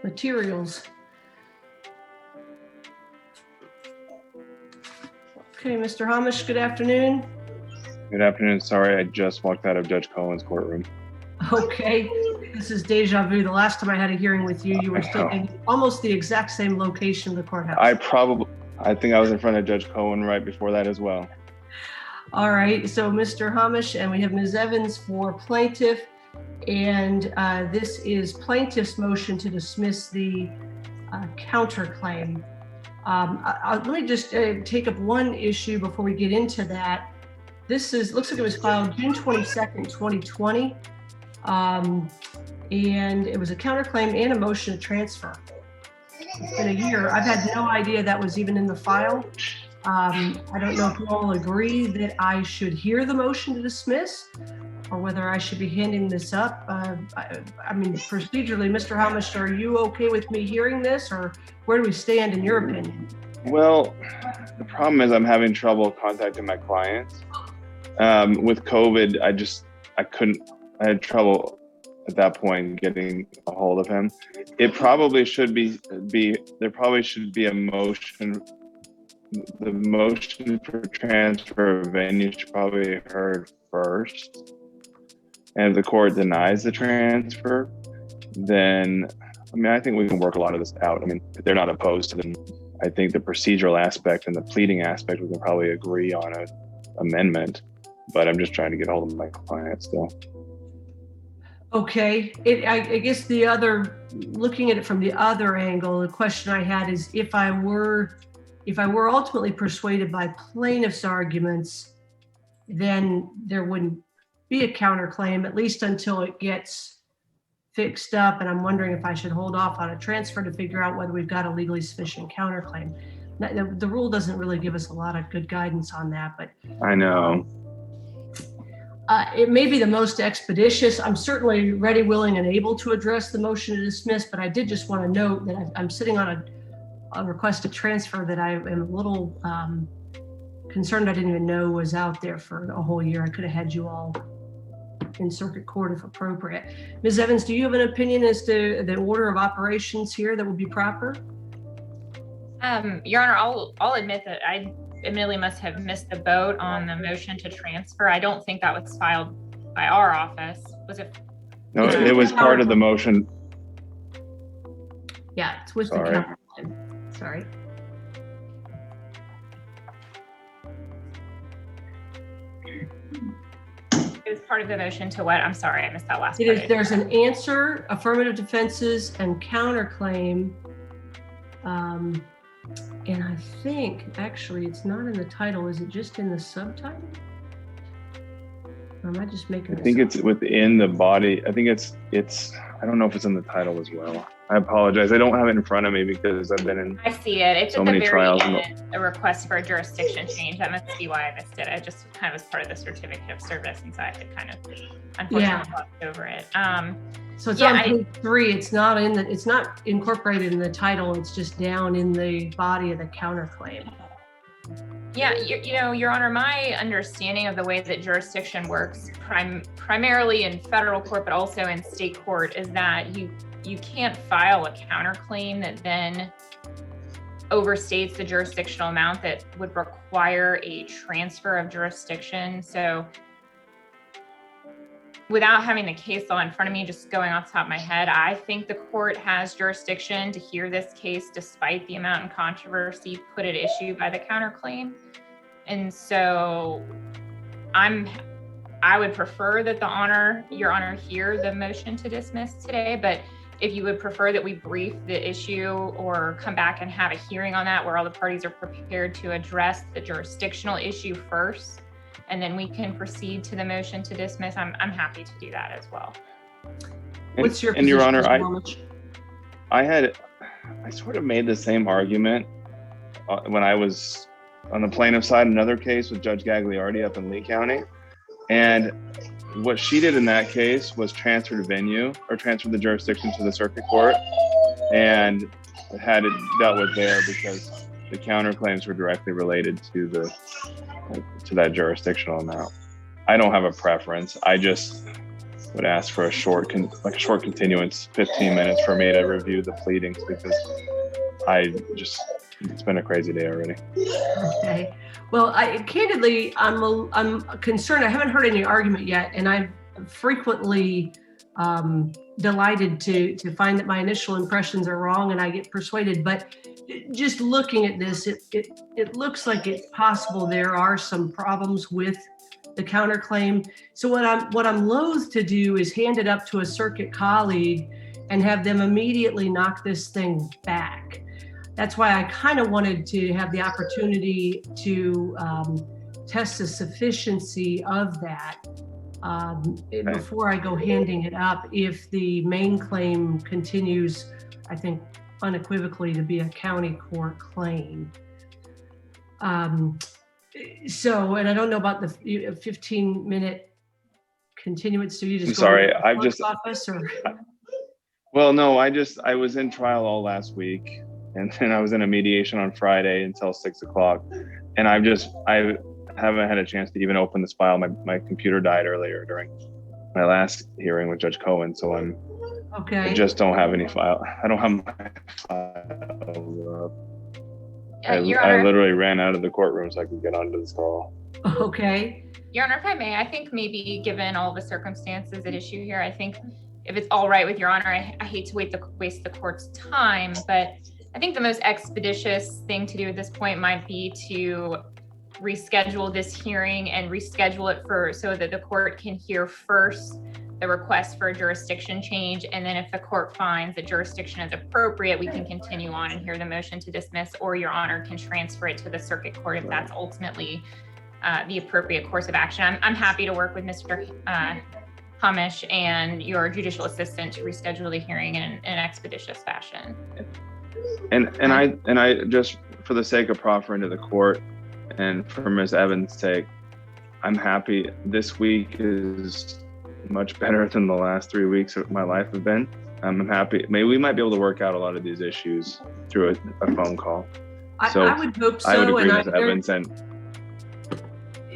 materials. Okay, Mr. Hamish, good afternoon. Good afternoon. Sorry, I just walked out of Judge Cohen's courtroom. Okay, this is deja vu. The last time I had a hearing with you, you were still in almost the exact same location of the courthouse. I think I was in front of Judge Cohen right before that as well. All right, so Mr. Hamish, and we have Ms. Evans for plaintiff, and this is plaintiff's motion to dismiss the counterclaim. Let me just take up one issue before we get into that. This looks like it was filed June 22nd, 2020, and it was a counterclaim and a motion to transfer. It's been a year. I've had no idea that was even in the file. I don't know if you all agree that I should hear the motion to dismiss or whether I should be handing this up. I mean, procedurally, Mr. Hamish, are you okay with me hearing this, or where do we stand in your opinion? Well, the problem is I'm having trouble contacting my clients. With COVID, I had trouble at that point getting a hold of him. It probably should there probably should be a motion. The motion for transfer of venue should probably be heard first. And if the court denies the transfer, then, I mean, I think we can work a lot of this out. I mean, if they're not opposed to them, I think the procedural aspect and the pleading aspect, we can probably agree on an amendment, but I'm just trying to get hold of my client still. Okay, I guess looking at it from the other angle, the question I had is if I were ultimately persuaded by plaintiff's arguments, then there wouldn't be a counterclaim, at least until it gets fixed up. And I'm wondering if I should hold off on a transfer to figure out whether we've got a legally sufficient counterclaim. The rule doesn't really give us a lot of good guidance on that, but I know. It may be the most expeditious. I'm certainly ready, willing, and able to address the motion to dismiss, but I did just want to note that I'm sitting on a request to transfer that I am a little concerned I didn't even know was out there for a whole year. I could have had you all in circuit court if appropriate. Ms. Evans, do you have an opinion as to the order of operations here that would be proper? Your Honor, I'll admit that I admittedly must have missed the boat on the motion to transfer. I don't think that was filed by our office. Was it? No, it was part of the motion. Yeah, it's with the counterclaim. Sorry. It was part of the motion to what? I'm sorry, I missed that last It part. is. There's an answer, affirmative defenses, and counterclaim. And I think actually it's not in the title. Is it just in the subtitle? Or am I just making? I think it's within the body. I think it's. I don't know if it's in the title as well. I apologize. I don't have it in front of me because I've been in. I see it. It's so at the many very trials. end, a request for a jurisdiction change. That must be why I missed it. I just kind of was part of the certificate of service, and so I had kind of unfortunately glossed over it. So it's Yeah, on page 3. It's not it's not incorporated in the title. It's just down in the body of the counterclaim. Yeah, you know, Your Honor, my understanding of the way that jurisdiction works, primarily in federal court, but also in state court, is that you can't file a counterclaim that then overstates the jurisdictional amount that would require a transfer of jurisdiction. So without having the case law in front of me, just going off the top of my head, I think the court has jurisdiction to hear this case despite the amount in controversy put at issue by the counterclaim. And so I would prefer that Your Honor, hear the motion to dismiss today, but if you would prefer that we brief the issue or come back and have a hearing on that where all the parties are prepared to address the jurisdictional issue first, and then we can proceed to the motion to dismiss, I'm happy to do that as well. What's your and Your position, Honor, Mr. Wallich? I sort of made the same argument when I was on the plaintiff side in another case with Judge Gagliardi up in Lee County. And what she did in that case was transfer the venue or transfer the jurisdiction to the circuit court and had it dealt with there because the counterclaims were directly related to that jurisdictional amount. I don't have a preference. I just would ask for a short continuance, 15 minutes for me to review the pleadings because it's been a crazy day already. Okay. Well, candidly, I'm concerned. I haven't heard any argument yet, and I'm frequently delighted to find that my initial impressions are wrong and I get persuaded. But just looking at this, it looks like it's possible there are some problems with the counterclaim. So what I'm loath to do is hand it up to a circuit colleague and have them immediately knock this thing back. That's why I kind of wanted to have the opportunity to test the sufficiency of that before I go handing it up. If the main claim continues, I think unequivocally to be a county court claim. So, and I don't know about the 15-minute continuance. So you just go to the clerk's office or? Well, no, I was in trial all last week. And then I was in a mediation on Friday until 6 o'clock. And I haven't had a chance to even open this file. My computer died earlier during my last hearing with Judge Cohen. So I just don't have any file. I don't have my file. I literally ran out of the courtroom so I could get onto this call. Okay. Your Honor, if I may, I think maybe given all the circumstances at issue here, I think if it's all right with Your Honor, I hate to waste the court's time, but I think the most expeditious thing to do at this point might be to reschedule this hearing and reschedule it so that the court can hear first the request for a jurisdiction change. And then if the court finds that jurisdiction is appropriate, we can continue on and hear the motion to dismiss, or Your Honor can transfer it to the circuit court if that's ultimately the appropriate course of action. I'm happy to work with Mr. Hamish and your judicial assistant to reschedule the hearing in an expeditious fashion. And I just, for the sake of proffering to the court and for Ms. Evans' sake, I'm happy. This week is much better than the last 3 weeks of my life have been. I'm happy. Maybe we might be able to work out a lot of these issues through a phone call. So I would hope so. I would agree, and Ms. Evans. And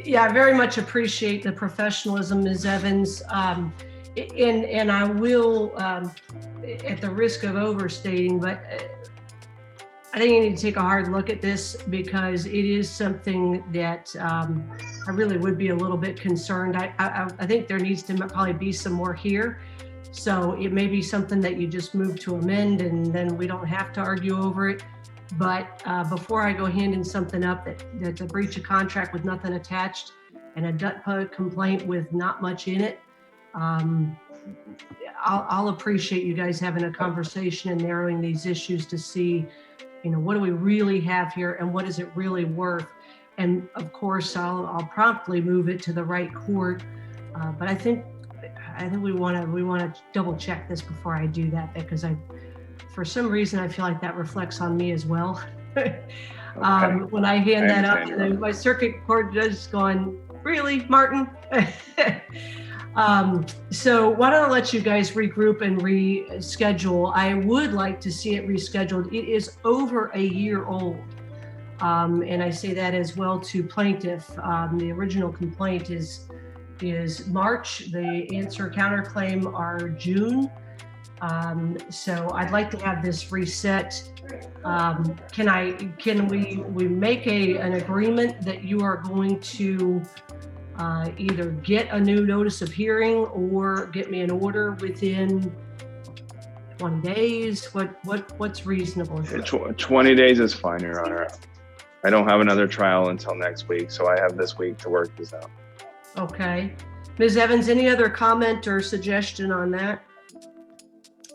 yeah, I very much appreciate the professionalism, Ms. Evans. And I will, at the risk of overstating, but I think you need to take a hard look at this, because it is something that I really would be a little bit concerned. I think there needs to probably be some more here. So it may be something that you just move to amend, and then we don't have to argue over it. But before I go handing something up that's a breach of contract with nothing attached and a DUTPA complaint with not much in it, I'll appreciate you guys having a conversation and narrowing these issues to see, what do we really have here and what is it really worth? And of course, I'll promptly move it to the right court. But I think we want to double check this before I do that, because for some reason, I feel like that reflects on me as well. When I hand that up, my circuit court judge is going, really, Martin? So why don't I let you guys regroup and reschedule? I would like to see it rescheduled. It is over a year old. And I say that as well to plaintiff. The original complaint is March. The answer counterclaim are June. So I'd like to have this reset. Can we make an agreement that you are going to either get a new notice of hearing or get me an order within 20 days? What's reasonable here? 20 days is fine, Your Honor. I don't have another trial until next week, so I have this week to work this out. Okay. Ms. Evans, any other comment or suggestion on that?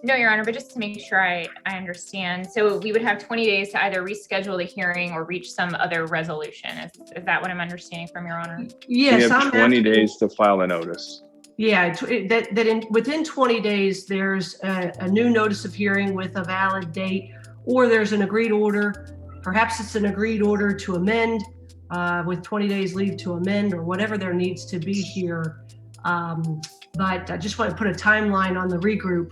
No, Your Honor, but just to make sure I understand. So we would have 20 days to either reschedule the hearing or reach some other resolution. Is that what I'm understanding from Your Honor? Yes. We have 20 days to file a notice. Yeah, within 20 days, there's a new notice of hearing with a valid date, or there's an agreed order. Perhaps it's an agreed order to amend with 20 days leave to amend, or whatever there needs to be here. But I just want to put a timeline on the regroup.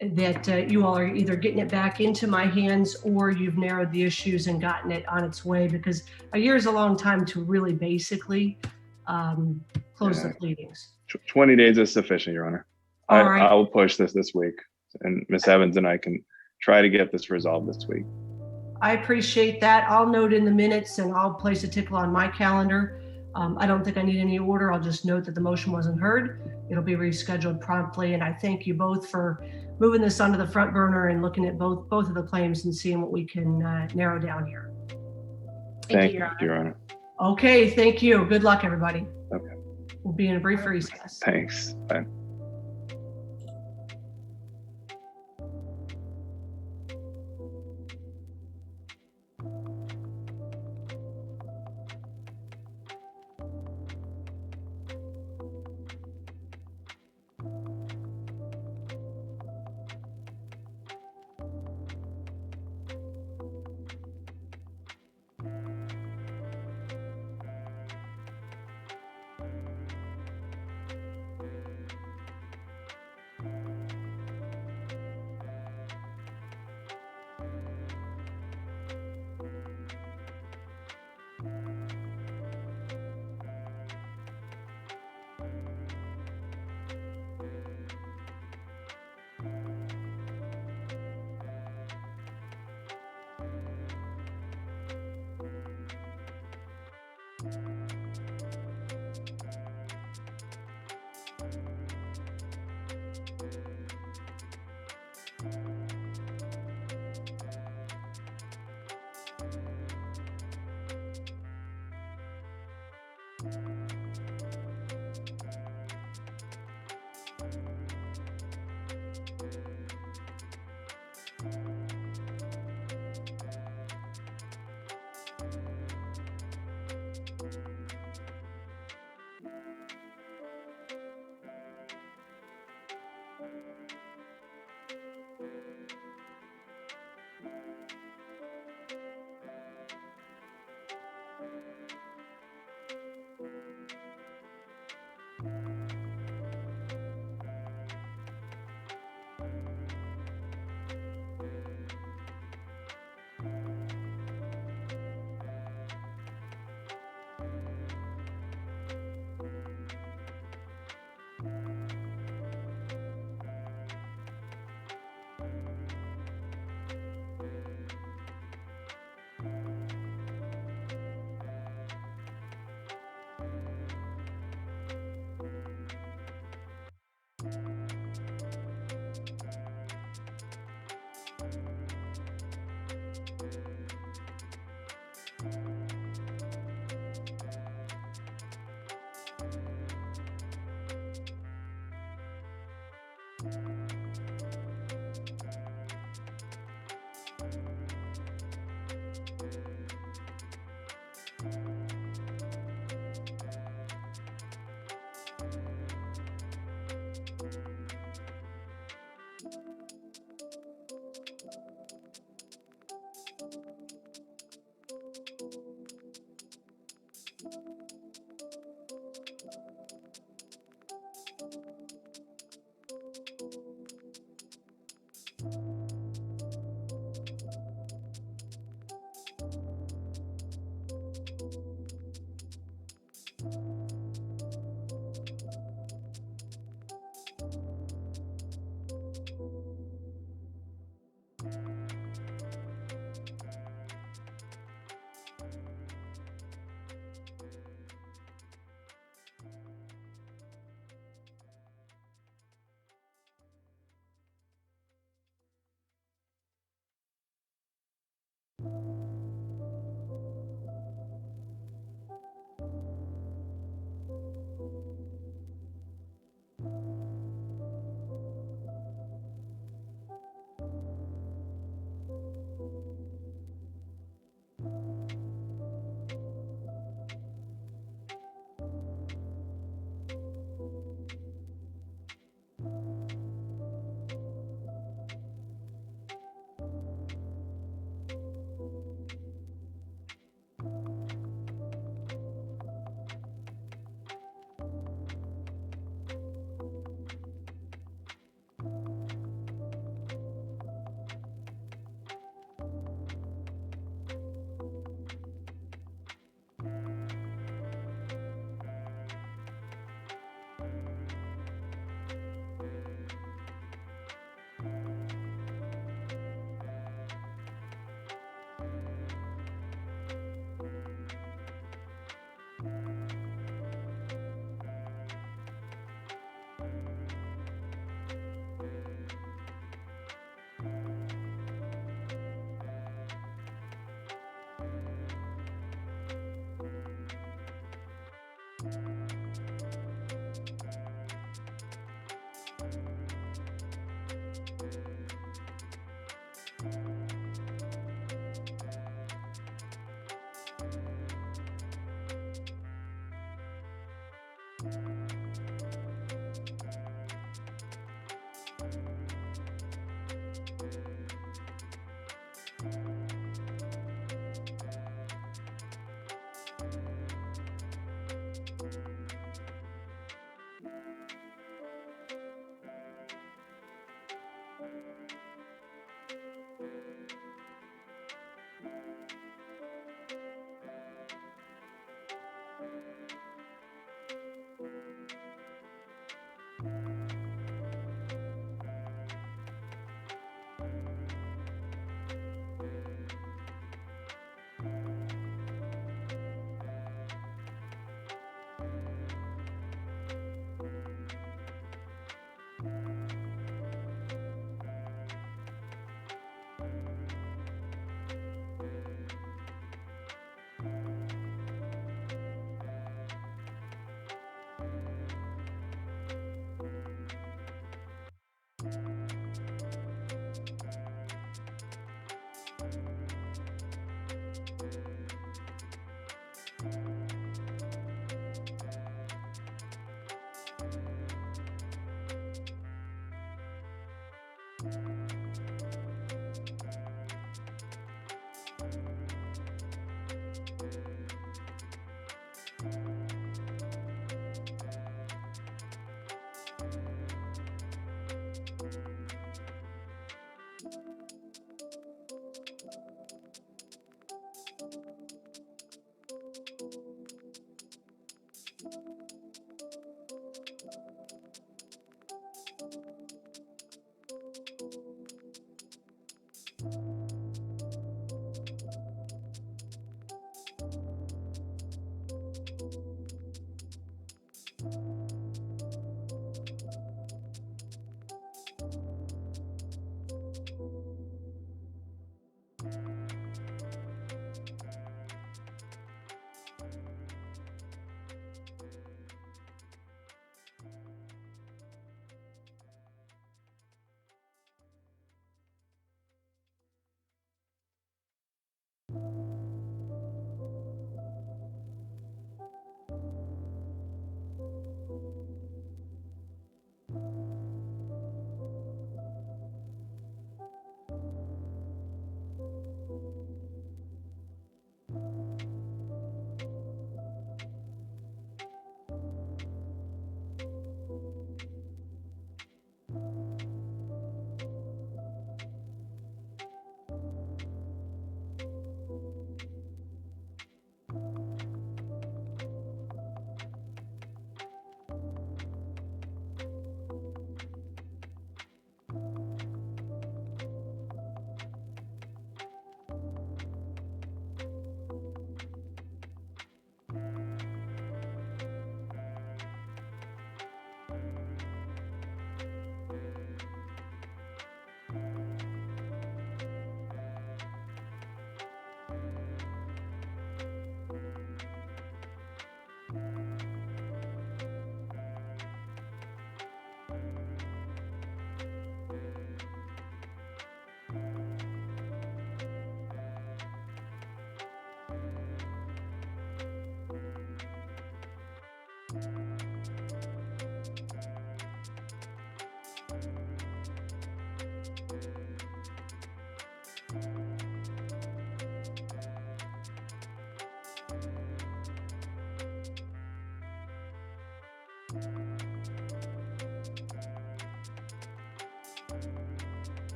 That you all are either getting it back into my hands or you've narrowed the issues and gotten it on its way, because a year is a long time to really basically close the pleadings. 20 days is sufficient, Your Honor. All right. I will push this week, and Ms. Evans and I can try to get this resolved this week. I appreciate that. I'll note in the minutes and I'll place a tickle on my calendar. I don't think I need any order. I'll just note that the motion wasn't heard. It'll be rescheduled promptly. And I thank you both for moving this onto the front burner and looking at both of the claims and seeing what we can narrow down here. Thank you, Your Honor. Okay, thank you. Good luck, everybody. Okay. We'll be in a brief recess. Thanks. Bye.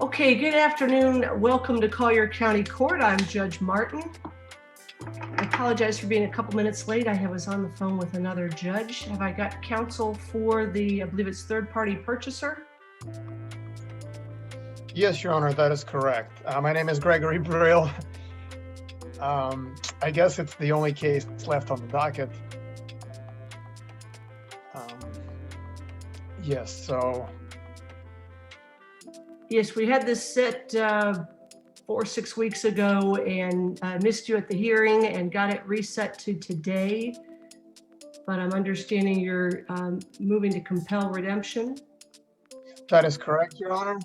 Okay, good afternoon. Welcome to Collier County Court. I'm Judge Martin. I apologize for being a couple minutes late. I was on the phone with another judge. Have I got counsel for the, I believe it's third-party purchaser? Yes, Your Honor, that is correct. My name is Gregory Brill. I guess it's the only case left on the docket. Yes, so. Yes, we had this set 4 or 6 weeks ago and missed you at the hearing and got it reset to today. But I'm understanding you're moving to compel redemption. That is correct, Your Honor.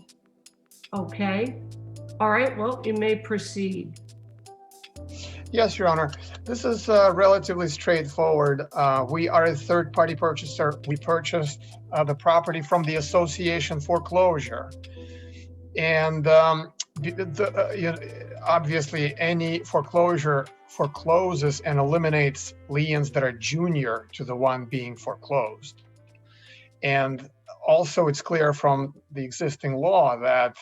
Okay. All right, well, you may proceed. Yes, Your Honor. This is relatively straightforward. We are a third-party purchaser. We purchased the property from the association foreclosure. And obviously, any foreclosure forecloses and eliminates liens that are junior to the one being foreclosed. And also, it's clear from the existing law that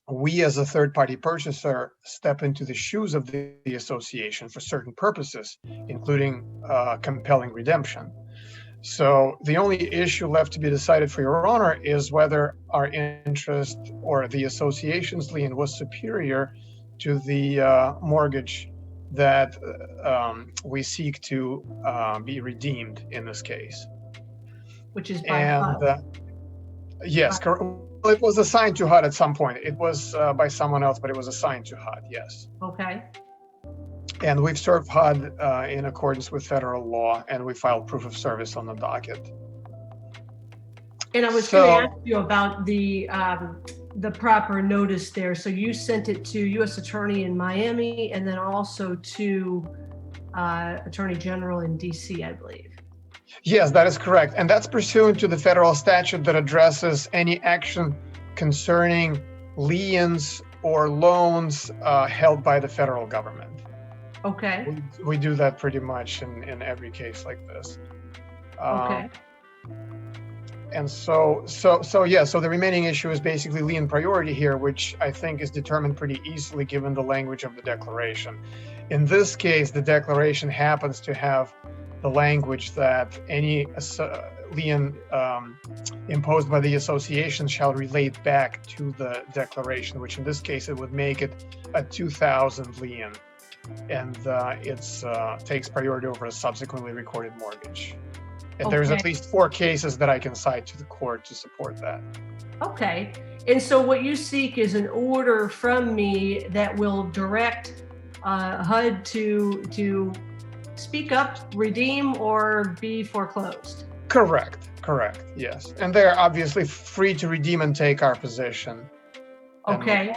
we as a third-party purchaser step into the shoes of the association for certain purposes, including compelling redemption. So the only issue left to be decided for Your Honor is whether our interest or the association's lien was superior to the mortgage that we seek to be redeemed in this case. Which is by HUD. Yes, it was assigned to HUD at some point. It was by someone else, but it was assigned to HUD, yes. Okay. And we've served HUD in accordance with federal law, and we filed proof of service on the docket. And I was going to ask you about the proper notice there. So you sent it to U.S. Attorney in Miami and then also to Attorney General in D.C., I believe. Yes, that is correct. And that's pursuant to the federal statute that addresses any action concerning liens or loans held by the federal government. Okay. We do that pretty much in every case like this. Okay. And so the remaining issue is basically lien priority here, which I think is determined pretty easily given the language of the declaration. In this case, the declaration happens to have the language that any lien imposed by the association shall relate back to the declaration, which in this case, it would make it a 2000 lien. And it takes priority over a subsequently recorded mortgage. And there's at least 4 cases that I can cite to the court to support that. Okay. And so what you seek is an order from me that will direct HUD to speak up, redeem, or be foreclosed. Correct, yes. And they're obviously free to redeem and take our position. Okay.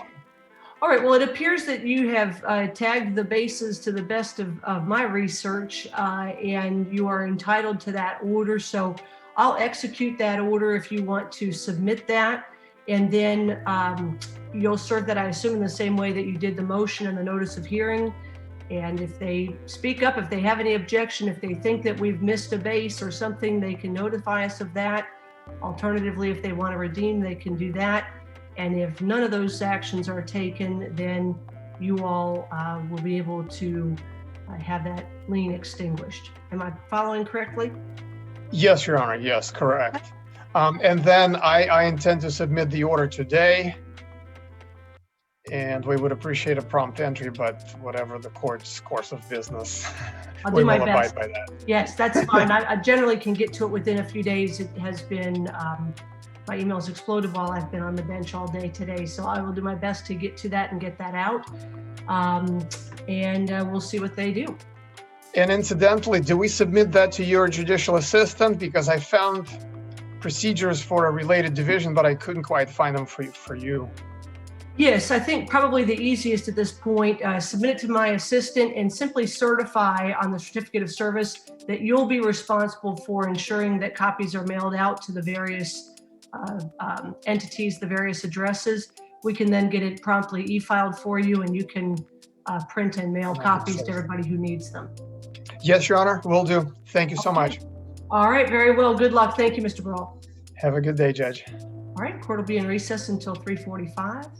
All right, well, it appears that you have tagged the bases to the best of my research, and you are entitled to that order. So I'll execute that order if you want to submit that. And then you'll serve that, I assume, in the same way that you did the motion and the notice of hearing. And if they speak up, if they have any objection, if they think that we've missed a base or something, they can notify us of that. Alternatively, if they want to redeem, they can do that. And if none of those actions are taken, then you all will be able to have that lien extinguished. Am I following correctly? Yes, Your Honor. Yes, correct. And then I intend to submit the order today. And we would appreciate a prompt entry, but whatever the court's course of business, I'll we do my will best. abide by that. Yes, that's fine. I generally can get to it within a few days. It has been, my emails exploded while I've been on the bench all day today. So I will do my best to get to that and get that out. And we'll see what they do. And incidentally, do we submit that to your judicial assistant? Because I found procedures for a related division, but I couldn't quite find them for you. Yes, I think probably the easiest at this point, submit it to my assistant and simply certify on the certificate of service that you'll be responsible for ensuring that copies are mailed out to the various entities, the various addresses. We can then get it promptly e-filed for you, and you can print and mail copies to everybody who needs them. Yes, Your Honor, will do. Thank you so much. All right, very well. Good luck. Thank you, Mr. Brawl. Have a good day, Judge. All right, court will be in recess until 3:45.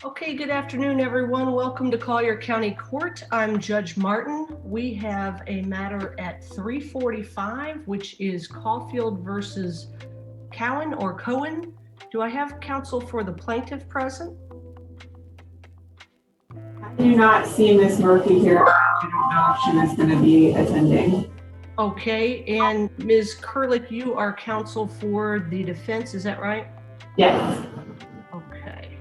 Okay, good afternoon, everyone. Welcome to Collier County Court. I'm Judge Martin. We have a matter at 3:45, which is Caulfield versus Cowan or Cohen. Do I have counsel for the plaintiff present? I do not see Miss Murphy here. I don't know if she was going to be attending. Okay, and Ms. Kurlick, you are counsel for the defense, is that right? Yes. Okay.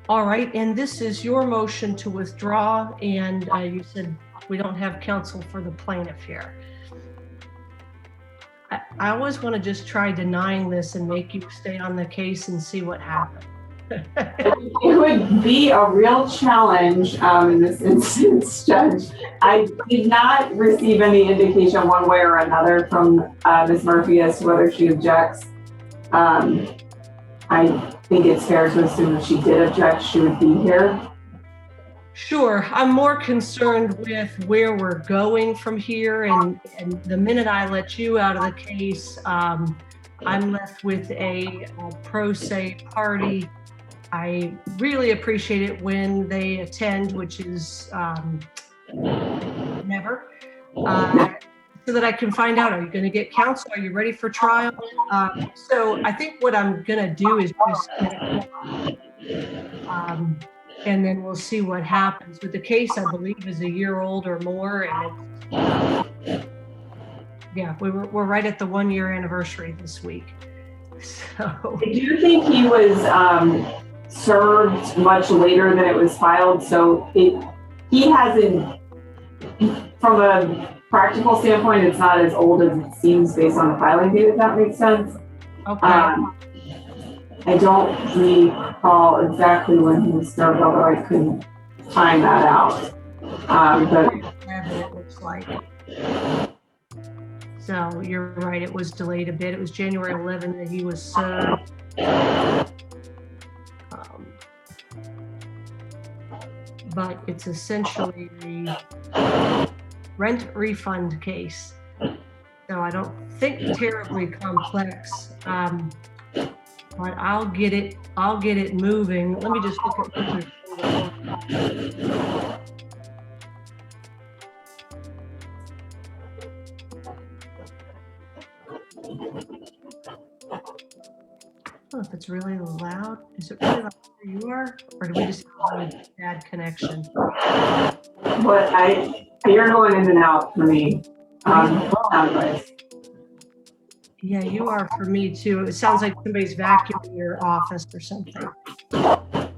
All right, and this is your motion to withdraw, and you said we don't have counsel for the plaintiff here. I always want to just try denying this and make you stay on the case and see what happens. It would be a real challenge in this instance, Judge. I did not receive any indication one way or another from Ms. Murphy as to whether she objects. I think it's fair to assume if she did object, she would be here. Sure, I'm more concerned with where we're going from here, and the minute I let you out of the case, I'm left with a pro se party. I really appreciate it when they attend, which is never, so that I can find out, are you going to get counsel? Are you ready for trial? So I think what I'm going to do is just and then we'll see what happens. With the case, I believe, is a year old or more, and it's, yeah, we're right at the 1 year anniversary this week. So I do think he was served much later than it was filed, so he hasn't, from a practical standpoint, it's not as old as it seems based on the filing date, if that makes sense. okay. I don't recall exactly when he was served, although I couldn't find that out. But It looks like. So you're right, it was delayed a bit. It was January 11th that he was served. But it's essentially a rent refund case. So I don't think terribly complex. But I'll get it moving. Let me just look at oh, if it's really loud. Is it really loud where you are? Or do we just have a bad connection? but you're going in and out for me. Sound-wise. Yeah, you are for me too. It sounds like somebody's vacuuming your office or something. I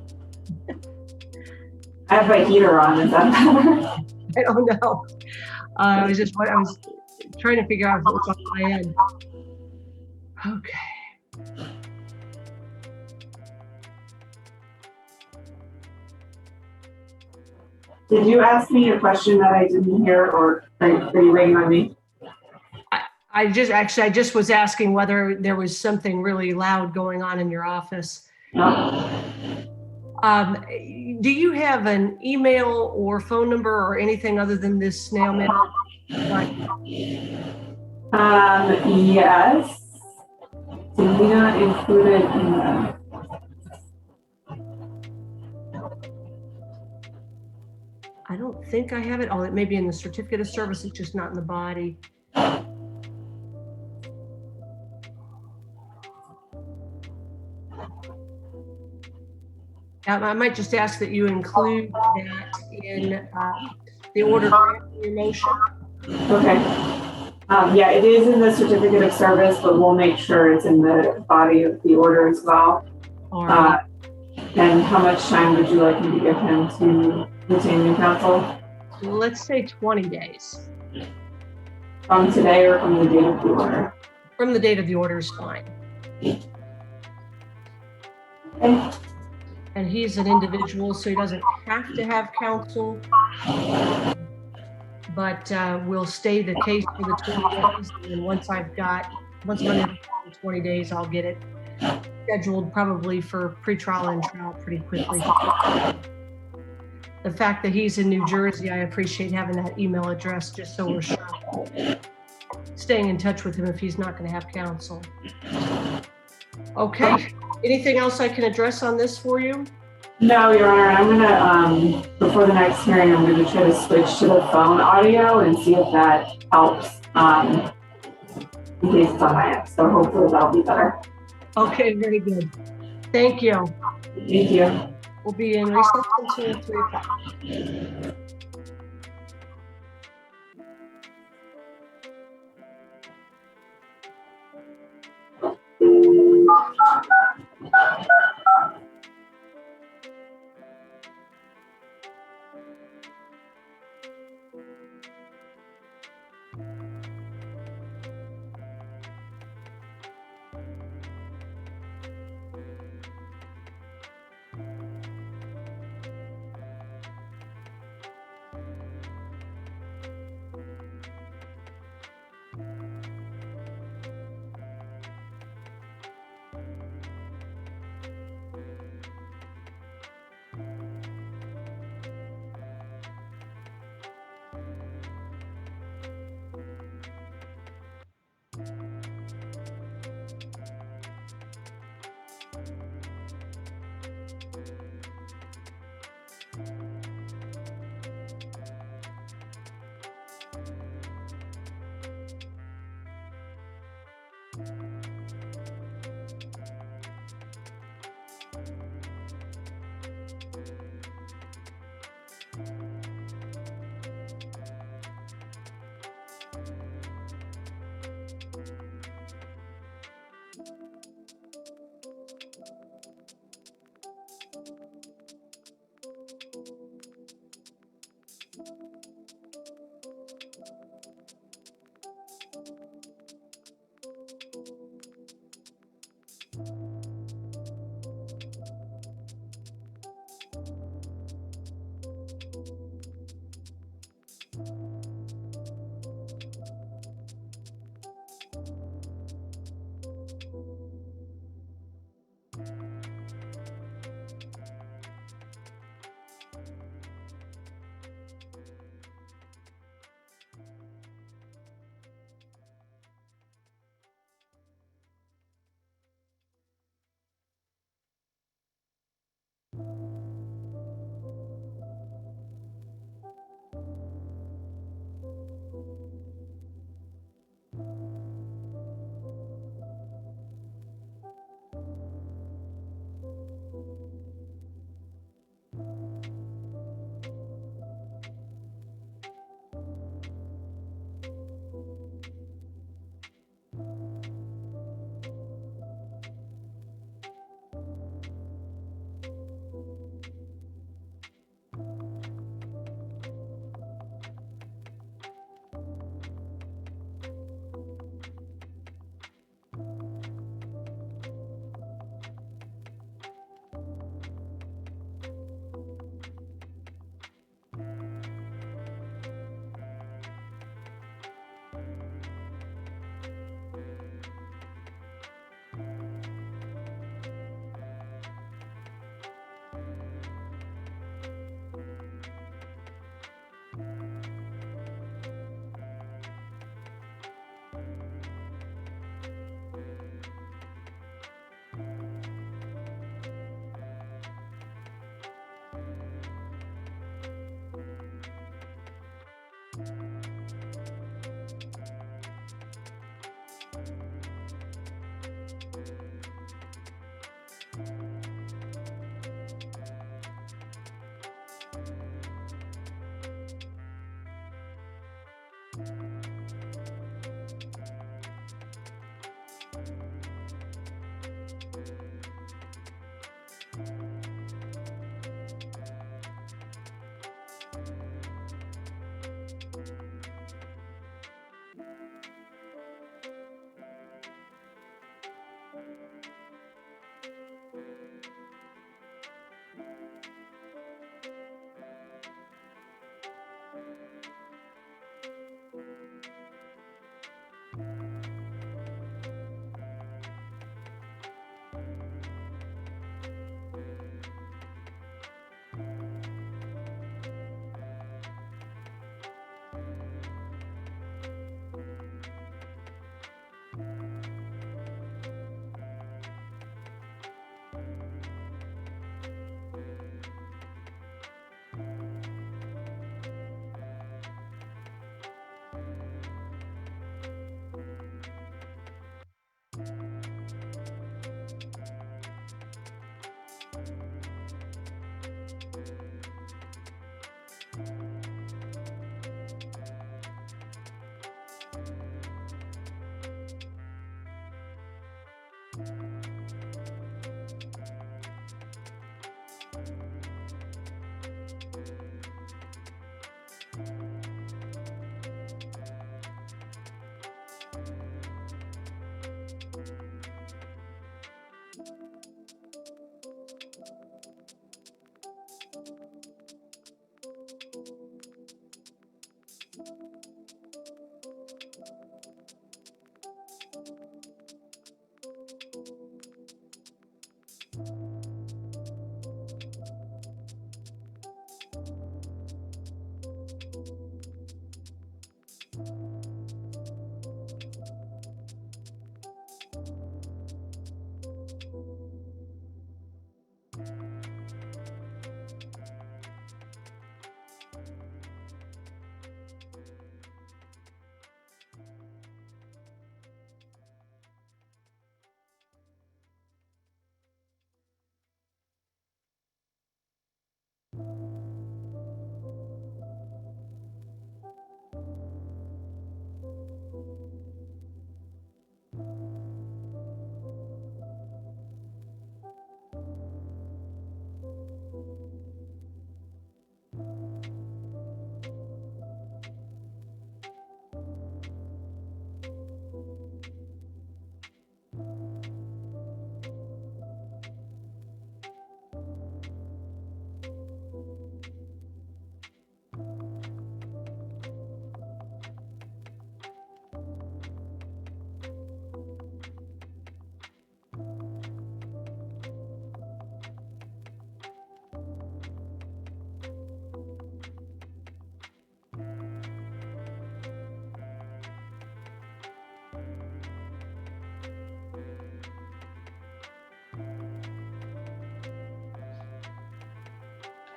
have my heater on, is that better? I don't know. I was trying to figure out if it was on my end. Okay. Did you ask me a question that I didn't hear, or are you waiting on me? I just was asking whether there was something really loud going on in your office. No. Do you have an email or phone number or anything other than this snail mail? Yes. Did we not include it in the... I don't think I have it. Oh, it may be in the certificate of service. It's just not in the body. I might just ask that you include that in the order of your motion. Okay. Yeah, it is in the certificate of service, but we'll make sure it's in the body of the order as well. All right. And how much time would you like me to give him to retain new counsel? Let's say 20 days. From today or from the date of the order? From the date of the order is fine. Okay. And he's an individual, so he doesn't have to have counsel. But we'll stay the case for the 20 days. And then once I'm under the 20 days, I'll get it scheduled probably for pretrial and trial pretty quickly. The fact that he's in New Jersey, I appreciate having that email address just so we're sure. Staying in touch with him if he's not going to have counsel. Okay. Anything else I can address on this for you? No, Your Honor. I'm gonna before the next hearing, I'm gonna try to switch to the phone audio and see if that helps. In case it's on my end, so hopefully that'll be better. Okay, very good. Thank you. Thank you. We'll be in recess until 3 o'clock.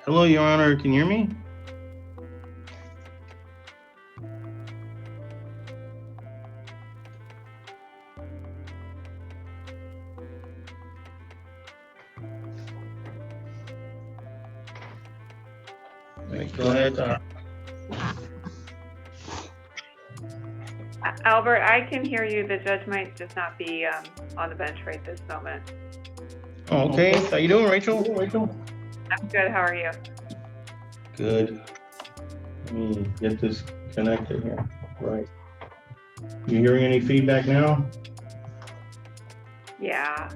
Hello, Your Honor, can you hear me? Go ahead. Albert, I can hear you. The judge might just not be on the bench right this moment. Okay, how you doing, Rachel? I'm good. How are you? Good. Let me get this connected here. Right. You hearing any feedback now? Yeah.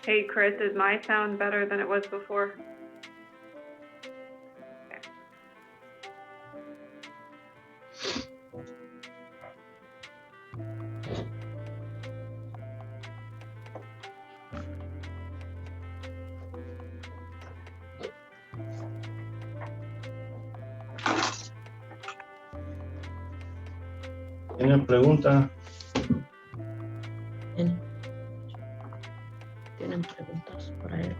Hey, Chris, is my sound better than it was before? Okay. ¿Tienen pregunta? ¿Tienen preguntas para él?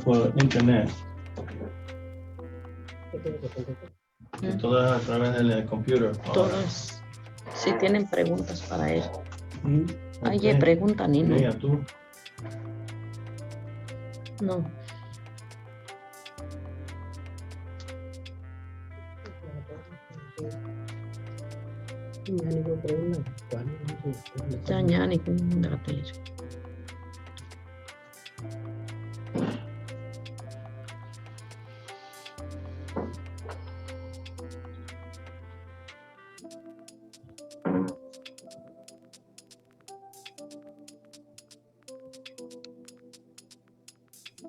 Por internet. Y todas a través del computer. Todas, si tienen preguntas para él. Okay. Oye, pregunta, Nino. Mira, tú. No. Nyani kung dapat.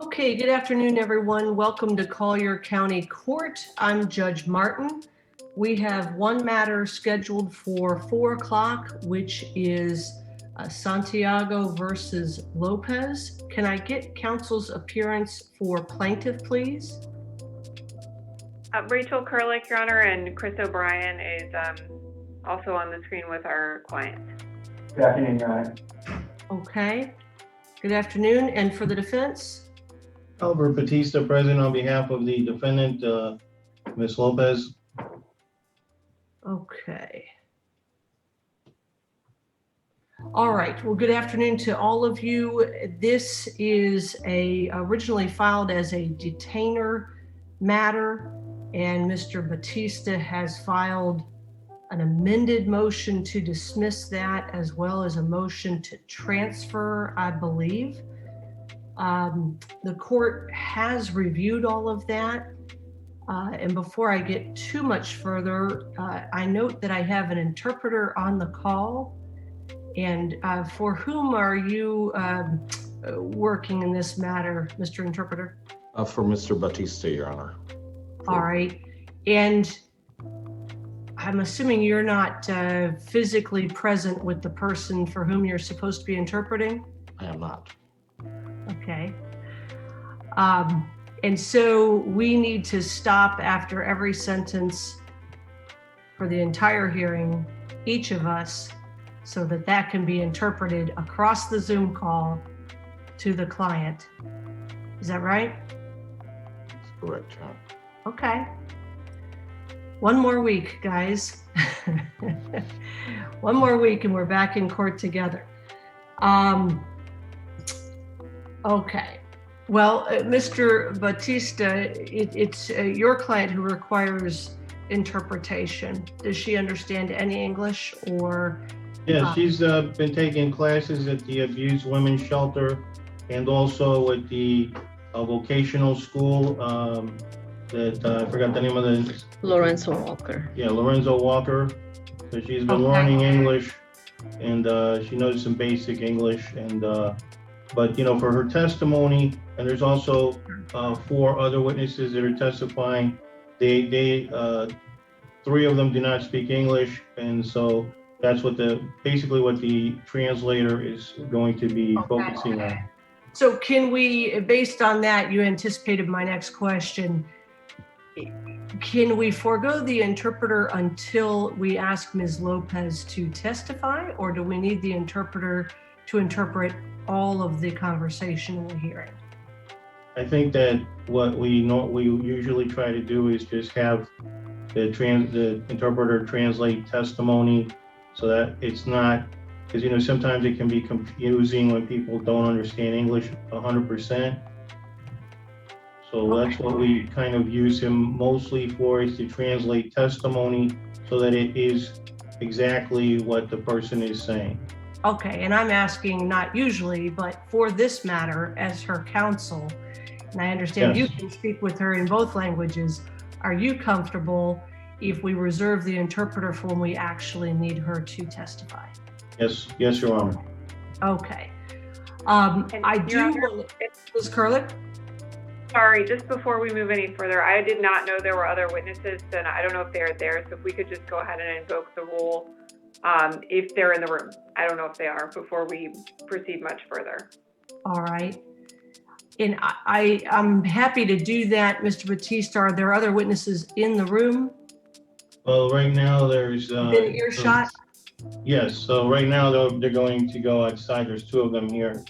Okay, good afternoon, everyone. Welcome to Collier County Court. I'm Judge Martin. We have one matter scheduled for 4 o'clock, which is Santiago versus Lopez. Can I get counsel's appearance for plaintiff, please? Rachel Kurlick, Your Honor, and Chris O'Brien is also on the screen with our client. Good afternoon, Your Honor. Okay. Good afternoon. And for the defense? Albert Batista, present on behalf of the defendant, Ms. Lopez? Okay. All right. Well, good afternoon to all of you. This is originally filed as a detainer matter, and Mr. Batista has filed an amended motion to dismiss that, as well as a motion to transfer, I believe. The court has reviewed all of that. And before I get too much further, I note that I have an interpreter on the call. And for whom are you working in this matter, Mr. Interpreter? For Mr. Batista, Your Honor. All right. And I'm assuming you're not physically present with the person for whom you're supposed to be interpreting? I am not. Okay. And so we need to stop after every sentence for the entire hearing, each of us, so that that can be interpreted across the Zoom call to the client. Is that right? That's correct, Your Honor. Okay. One more week, guys. One more week and we're back in court together. Okay. Well, Mr. Batista, it's your client who requires interpretation. Does she understand any English or? Yeah, she's been taking classes at the Abused Women's Shelter and also at the vocational school that I forgot the name of the. Lorenzo Walker. Yeah, Lorenzo Walker. So she's been Okay. learning English, and she knows some basic English. And but you know, for her testimony, and there's also 4 other witnesses that are testifying. They 3 of them do not speak English, and so that's what basically what the translator is going to be focusing on. So can we, based on that, you anticipated my next question. Can we forego the interpreter until we ask Ms. Lopez to testify, or do we need the interpreter to interpret all of the conversation in the hearing? I think that what we usually try to do is just have the interpreter translate testimony so that it's not, because you know sometimes it can be confusing when people don't understand English 100%. So that's what we kind of use him mostly for, is to translate testimony so that it is exactly what the person is saying. Okay, and I'm asking not usually, but for this matter as her counsel, and I understand Yes. you can speak with her in both languages. Are you comfortable if we reserve the interpreter for when we actually need her to testify? Yes, Your Honor. Okay. And I Your do Honor, want, Ms. Kurlick? Sorry, just before we move any further, I did not know there were other witnesses, and I don't know if they're there. So if we could just go ahead and invoke the rule, if they're in the room. I don't know if they are, before we proceed much further. All right. And I'm happy to do that, Mr. Batista. Are there other witnesses in the room? Well, right now there's Within earshot? Yes, so right now they're going to go outside. There's 2 of them here.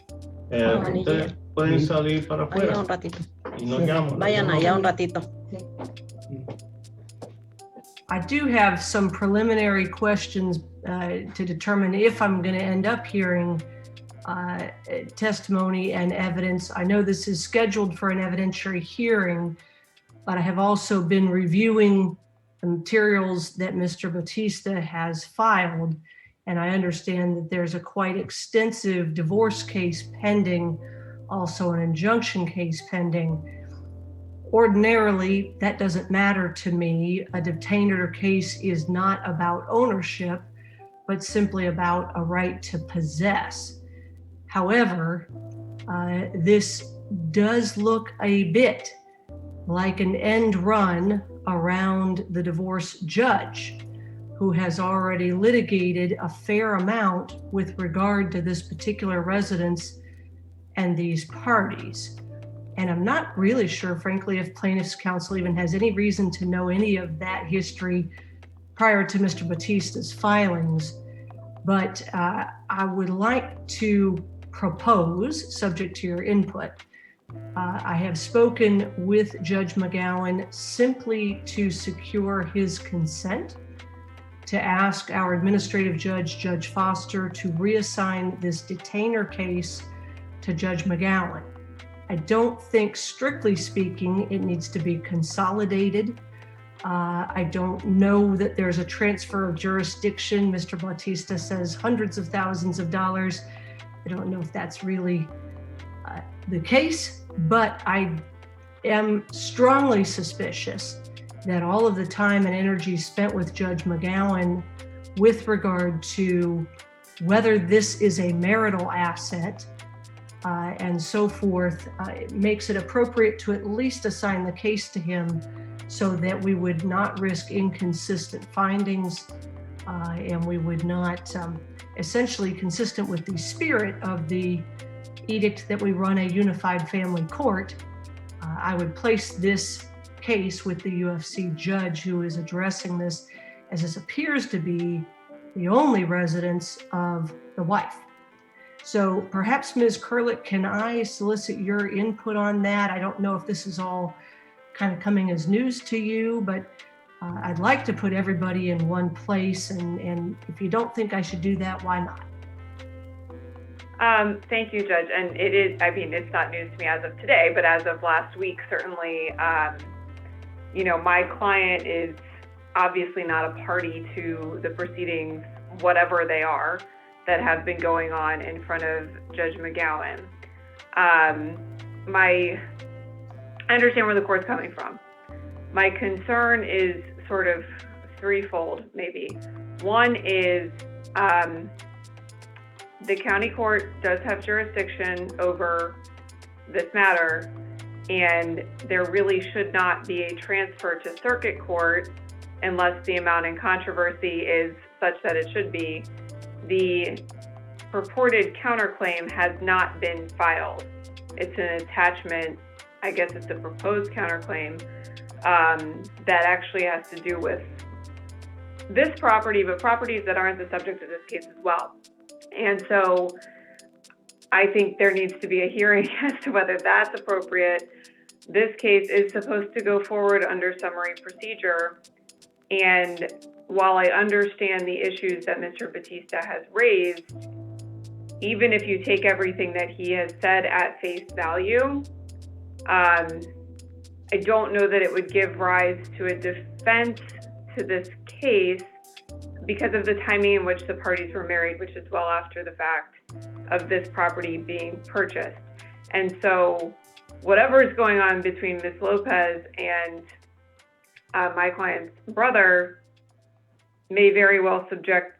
Ustedes pueden salir para Allá afuera un ratito. y nos llaman. Vayan allá un ratito. I do have some preliminary questions to determine if I'm going to end up hearing testimony and evidence. I know this is scheduled for an evidentiary hearing, but I have also been reviewing the materials that Mr. Batista has filed, and I understand that there's a quite extensive divorce case pending, also an injunction case pending. Ordinarily, that doesn't matter to me. A detainer case is not about ownership, but simply about a right to possess. However, this does look a bit like an end run around the divorce judge, who has already litigated a fair amount with regard to this particular residence and these parties. And I'm not really sure, frankly, if plaintiff's counsel even has any reason to know any of that history prior to Mr. Batista's filings. But I would like to propose, subject to your input, I have spoken with Judge McGowan simply to secure his consent to ask our administrative judge, Judge Foster, to reassign this detainer case to Judge McGowan. I don't think, strictly speaking, it needs to be consolidated. I don't know that there's a transfer of jurisdiction. Mr. Bautista says hundreds of thousands of dollars. I don't know if that's really the case, but I am strongly suspicious that all of the time and energy spent with Judge McGowan with regard to whether this is a marital asset and so forth, it makes it appropriate to at least assign the case to him so that we would not risk inconsistent findings and we would not, essentially consistent with the spirit of the edict that we run a unified family court, I would place this case with the UFC judge who is addressing this, as this appears to be the only residence of the wife. So perhaps Ms. Kurlick, can I solicit your input on that? I don't know if this is all kind of coming as news to you, but I'd like to put everybody in one place, and if you don't think I should do that, why not? Thank you, Judge. And it is, I mean, it's not news to me as of today, but as of last week, certainly, you know, my client is obviously not a party to the proceedings, whatever they are, that have been going on in front of Judge McGowan. I understand where the court's coming from. My concern is sort of threefold, maybe. One is the county court does have jurisdiction over this matter, and there really should not be a transfer to circuit court unless the amount in controversy is such that it should be. The purported counterclaim has not been filed. It's an attachment, I guess it's a proposed counterclaim that actually has to do with this property, but properties that aren't the subject of this case as well. And so I think there needs to be a hearing as to whether that's appropriate. This case is supposed to go forward under summary procedure. And while I understand the issues that Mr. Bautista has raised, even if you take everything that he has said at face value, I don't know that it would give rise to a defense to this case because of the timing in which the parties were married, which is well after the fact of this property being purchased. And so whatever is going on between Ms. Lopez and my client's brother may very well subject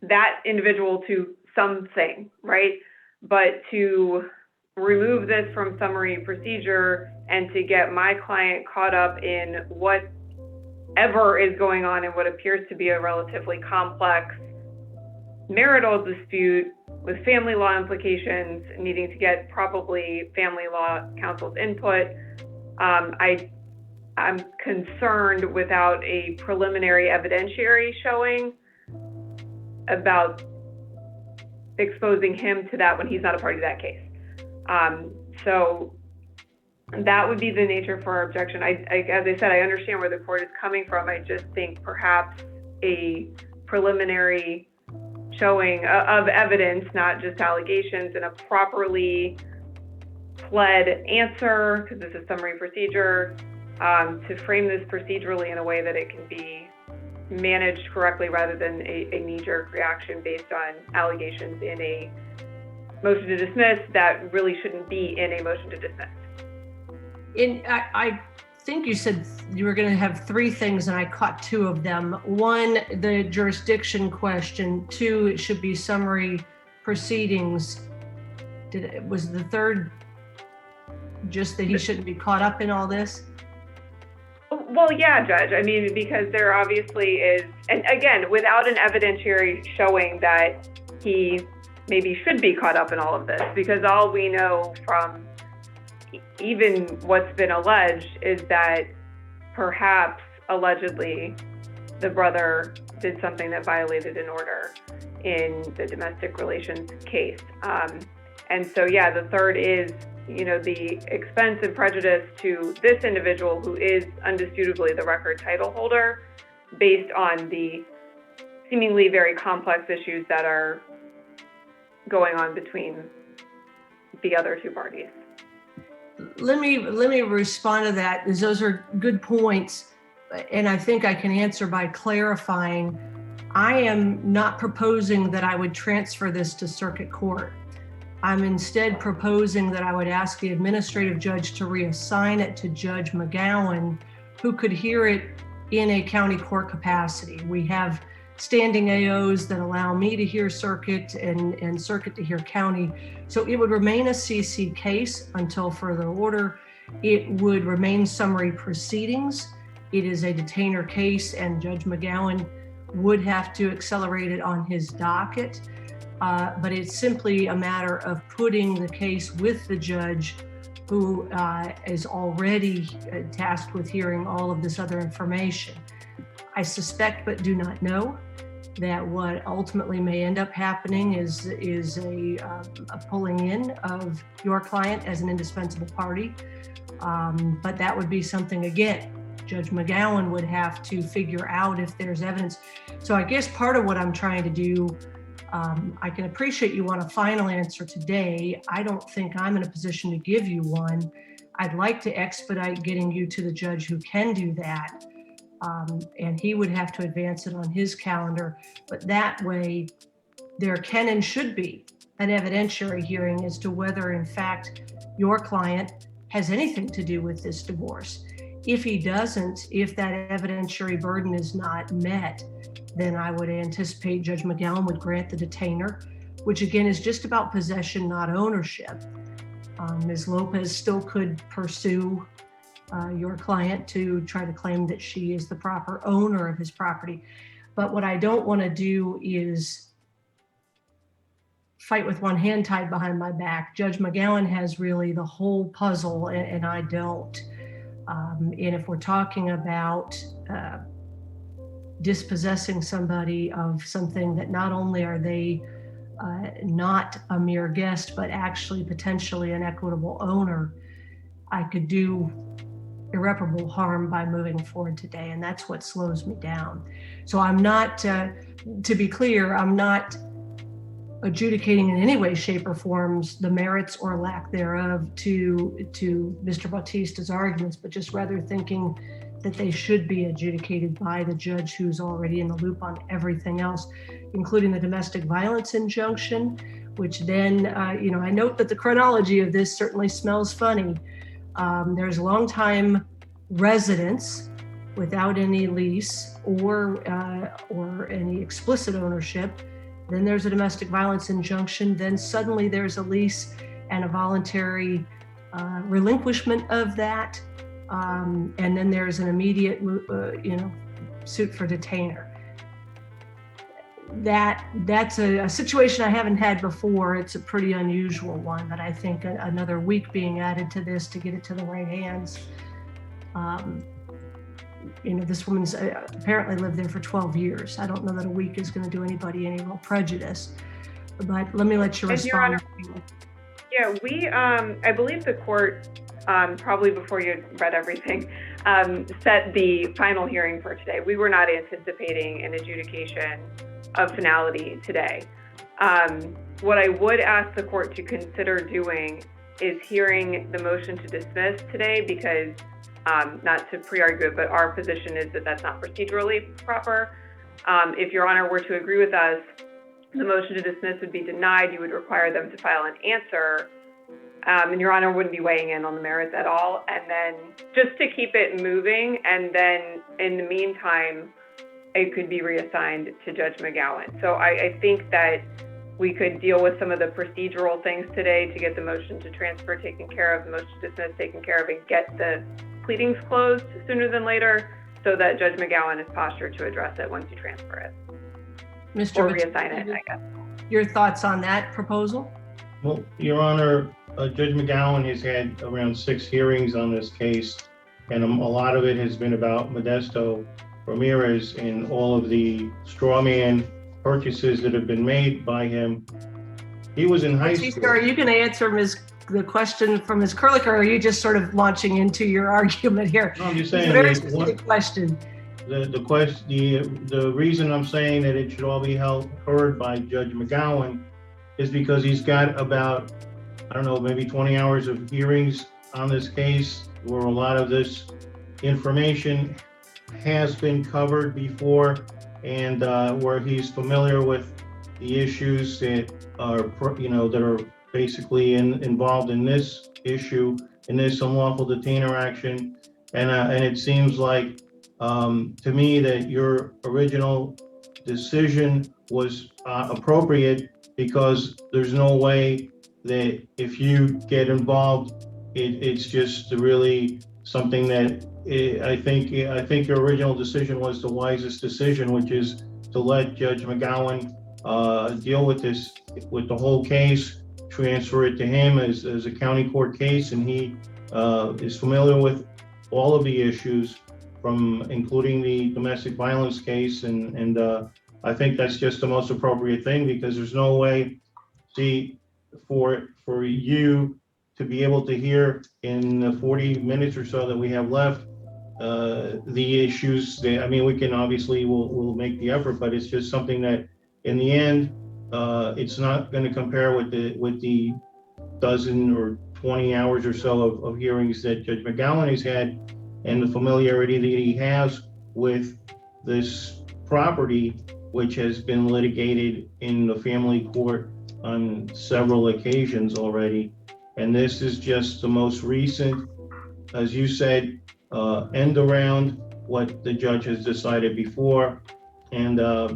that individual to something, right? But to remove this from summary procedure and to get my client caught up in whatever is going on in what appears to be a relatively complex marital dispute with family law implications, needing to get probably family law counsel's input, I'm concerned without a preliminary evidentiary showing about exposing him to that when he's not a party to that case. So that would be the nature for our objection. As I said, I understand where the court is coming from. I just think perhaps a preliminary showing of evidence, not just allegations, and a properly pled answer, because this is summary procedure, to frame this procedurally in a way that it can be managed correctly rather than a knee-jerk reaction based on allegations in a motion to dismiss that really shouldn't be in a motion to dismiss. I think you said you were going to have three things, and I caught two of them. One, the jurisdiction question. Two, it should be summary proceedings. Was the third just that he shouldn't be caught up in all this? Well, yeah, Judge. I mean, because there obviously is, and again, without an evidentiary showing that he maybe should be caught up in all of this, because all we know from even what's been alleged is that perhaps allegedly the brother did something that violated an order in the domestic relations case. And so, yeah, the third is the expense and prejudice to this individual who is undisputably the record title holder based on the seemingly very complex issues that are going on between the other two parties. Let me respond to that, because those are good points, and I think I can answer by clarifying. I am not proposing that I would transfer this to circuit court. I'm instead proposing that I would ask the administrative judge to reassign it to Judge McGowan, who could hear it in a county court capacity. We have standing AOs that allow me to hear circuit and circuit to hear county. So it would remain a CC case until further order. It would remain summary proceedings. It is a detainer case, and Judge McGowan would have to accelerate it on his docket. But it's simply a matter of putting the case with the judge who is already tasked with hearing all of this other information. I suspect, but do not know, that what ultimately may end up happening is a pulling in of your client as an indispensable party. But that would be something, again, Judge McGowan would have to figure out if there's evidence. So I guess part of what I'm trying to do, I can appreciate you want a final answer today. I don't think I'm in a position to give you one. I'd like to expedite getting you to the judge who can do that. And he would have to advance it on his calendar. But that way, there can and should be an evidentiary hearing as to whether, in fact, your client has anything to do with this divorce. If he doesn't, if that evidentiary burden is not met, then I would anticipate Judge McGowan would grant the detainer, which again is just about possession, not ownership. Ms. Lopez still could pursue your client to try to claim that she is the proper owner of his property. But what I don't want to do is fight with one hand tied behind my back. Judge McGowan has really the whole puzzle, and I don't. And if we're talking about dispossessing somebody of something that not only are they not a mere guest, but actually potentially an equitable owner, I could do irreparable harm by moving forward today, and that's what slows me down. So I'm not, to be clear, I'm not adjudicating in any way, shape, or forms the merits or lack thereof to Mr. Bautista's arguments, but just rather thinking that they should be adjudicated by the judge who's already in the loop on everything else, including the domestic violence injunction, which then, I note that the chronology of this certainly smells funny. There's longtime residents without any lease or any explicit ownership. Then there's a domestic violence injunction. Then suddenly there's a lease and a voluntary relinquishment of that. And then there's an immediate, suit for detainer. That's a situation I haven't had before. It's a pretty unusual one, but I think another week being added to this to get it to the right hands. This woman's apparently lived there for 12 years. I don't know that a week is going to do anybody any real prejudice, but let me let you respond. Your Honor, yeah, I believe the court, probably before you read everything, set the final hearing for today. We were not anticipating an adjudication of finality today. What I would ask the court to consider doing is hearing the motion to dismiss today, because not to pre-argue it, but our position is that that's not procedurally proper. If Your Honor were to agree with us, the motion to dismiss would be denied. You would require them to file an answer, and Your Honor wouldn't be weighing in on the merits at all. And then just to keep it moving, and then in the meantime, it could be reassigned to Judge McGowan. So I think that we could deal with some of the procedural things today to get the motion to transfer taken care of, the motion to dismiss taken care of, and get the pleadings closed sooner than later, so that Judge McGowan is postured to address it once you transfer it. Mr. Or reassign it, I guess. Your thoughts on that proposal? Well, Your Honor, Judge McGowan has had around 6 hearings on this case, and a lot of it has been about Modesto Ramirez and all of the straw man purchases that have been made by him. He was in high school. Are you going to answer Ms. the question from Ms. Kurlik, or are you just sort of launching into your argument here? No, I'm just It's saying. a very that specific question. The reason I'm saying that it should all be heard by Judge McGowan is because he's got about, I don't know, maybe 20 hours of hearings on this case where a lot of this information has been covered before, and where he's familiar with the issues that are, that are basically involved in this issue, in this unlawful detainer action. And it seems like, to me, that your original decision was appropriate, because there's no way that if you get involved, it's just really something that I think your original decision was the wisest decision, which is to let Judge McGowan deal with this, with the whole case, transfer it to him as a county court case, and he is familiar with all of the issues, from including the domestic violence case, and I think that's just the most appropriate thing, because there's no way, for you to be able to hear in the 40 minutes or so that we have left the issues that, I mean, we can obviously, we'll make the effort, but it's just something that in the end, it's not going to compare with the dozen or 20 hours or so of hearings that Judge McGowan has had, and the familiarity that he has with this property, which has been litigated in the family court on several occasions already. And this is just the most recent, as you said, end around what the judge has decided before. And, I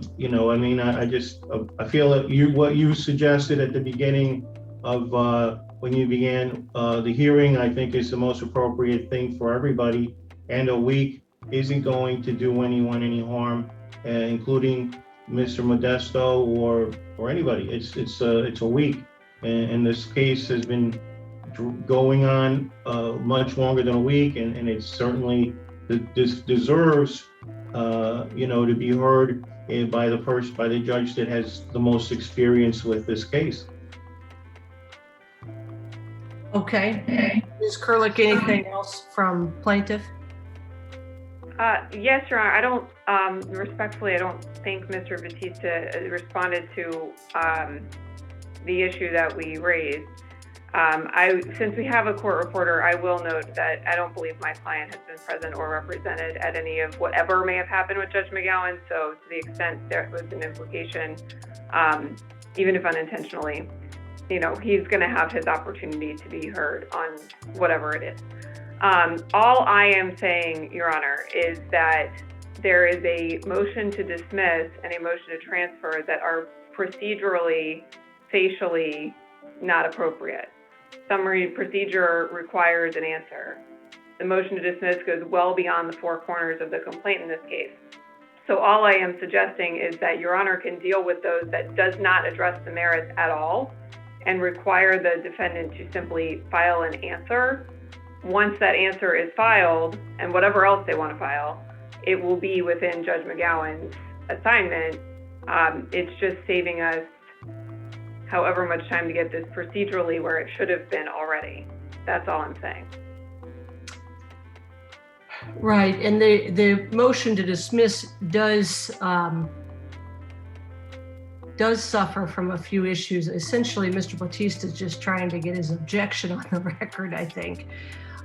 mean, I feel that what you suggested at the beginning of when you began the hearing, I think is the most appropriate thing for everybody. And a week isn't going to do anyone any harm, including Mr. Modesto or anybody. It's a week, and this case has been going on much longer than a week, and it certainly deserves to be heard by the judge that has the most experience with this case. Okay. Ms. Kurlik, anything else from plaintiff? Yes, Your Honor. I don't, respectfully, I don't think Mr. Batista responded to the issue that we raised. Since we have a court reporter, I will note that I don't believe my client has been present or represented at any of whatever may have happened with Judge McGowan. So to the extent there was an implication, even if unintentionally, he's going to have his opportunity to be heard on whatever it is. All I am saying, Your Honor, is that there is a motion to dismiss and a motion to transfer that are procedurally, facially not appropriate. Summary procedure requires an answer. The motion to dismiss goes well beyond the four corners of the complaint in this case. So all I am suggesting is that Your Honor can deal with those that does not address the merits at all and require the defendant to simply file an answer. Once that answer is filed, and whatever else they want to file, it will be within Judge McGowan's assignment. It's just saving us however much time to get this procedurally where it should have been already. That's all I'm saying. Right, and the motion to dismiss does suffer from a few issues. Essentially, Mr. Batista is just trying to get his objection on the record, I think.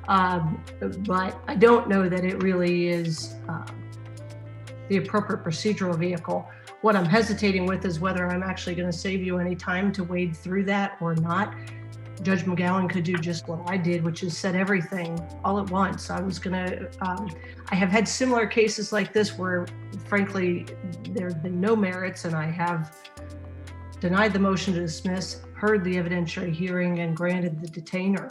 But I don't know that it really is the appropriate procedural vehicle. What I'm hesitating with is whether I'm actually going to save you any time to wade through that or not. Judge McGowan could do just what I did, which is set everything all at once. I have had similar cases like this where, frankly, there have been no merits, and I have denied the motion to dismiss, heard the evidentiary hearing, and granted the detainer.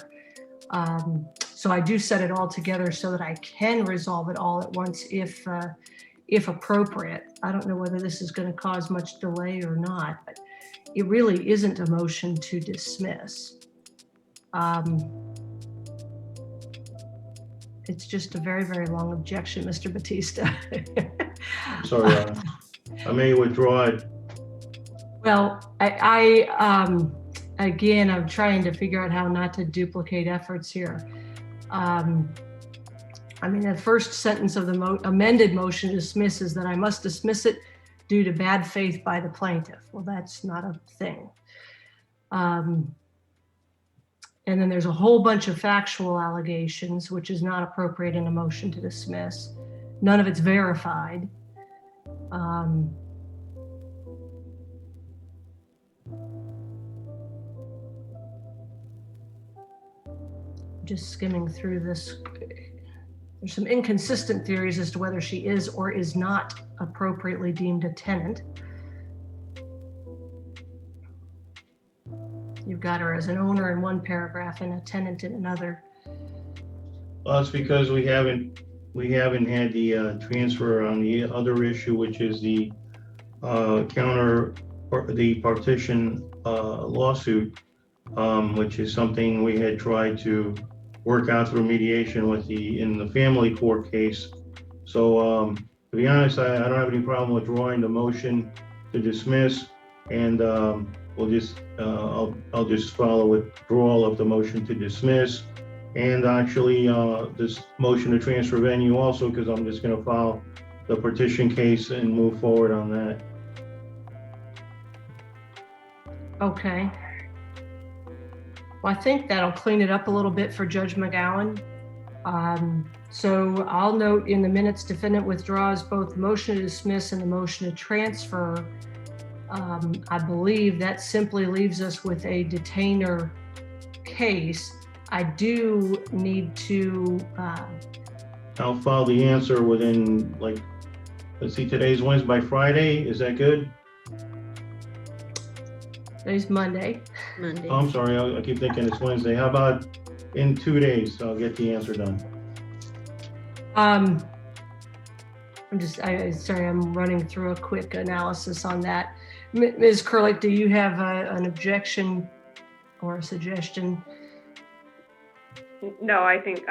So I do set it all together so that I can resolve it all at once if appropriate. I don't know whether this is going to cause much delay or not, but it really isn't a motion to dismiss. It's just a very, very long objection, Mr. Batista. Sorry, I may withdraw it. Well, again, I'm trying to figure out how not to duplicate efforts here. I mean, the first sentence of the amended motion dismisses that I must dismiss it due to bad faith by the plaintiff. Well, that's not a thing. And then there's a whole bunch of factual allegations, which is not appropriate in a motion to dismiss. None of it's verified. Just skimming through this. There's some inconsistent theories as to whether she is or is not appropriately deemed a tenant. You've got her as an owner in one paragraph and a tenant in another. Well, it's because we haven't had the transfer on the other issue, which is the partition lawsuit, which is something we had tried to work out through mediation in the family court case. So to be honest, I don't have any problem withdrawing the motion to dismiss, and we'll just I'll just follow withdrawal of the motion to dismiss, and actually this motion to transfer venue also, because I'm just going to file the partition case and move forward on that. Okay. Well, I think that'll clean it up a little bit for Judge McGowan. So I'll note in the minutes, defendant withdraws both the motion to dismiss and the motion to transfer. I believe that simply leaves us with a detainer case. I do need to. I'll file the answer within, like, let's see, today's Wednesday, by Friday. Is that good? Today's Monday. Monday. Oh, I'm sorry, I keep thinking it's Wednesday. How about in 2 days? I'll get the answer done. I'm sorry, I'm running through a quick analysis on that. Ms. Kurlik, do you have an objection or a suggestion? No, I think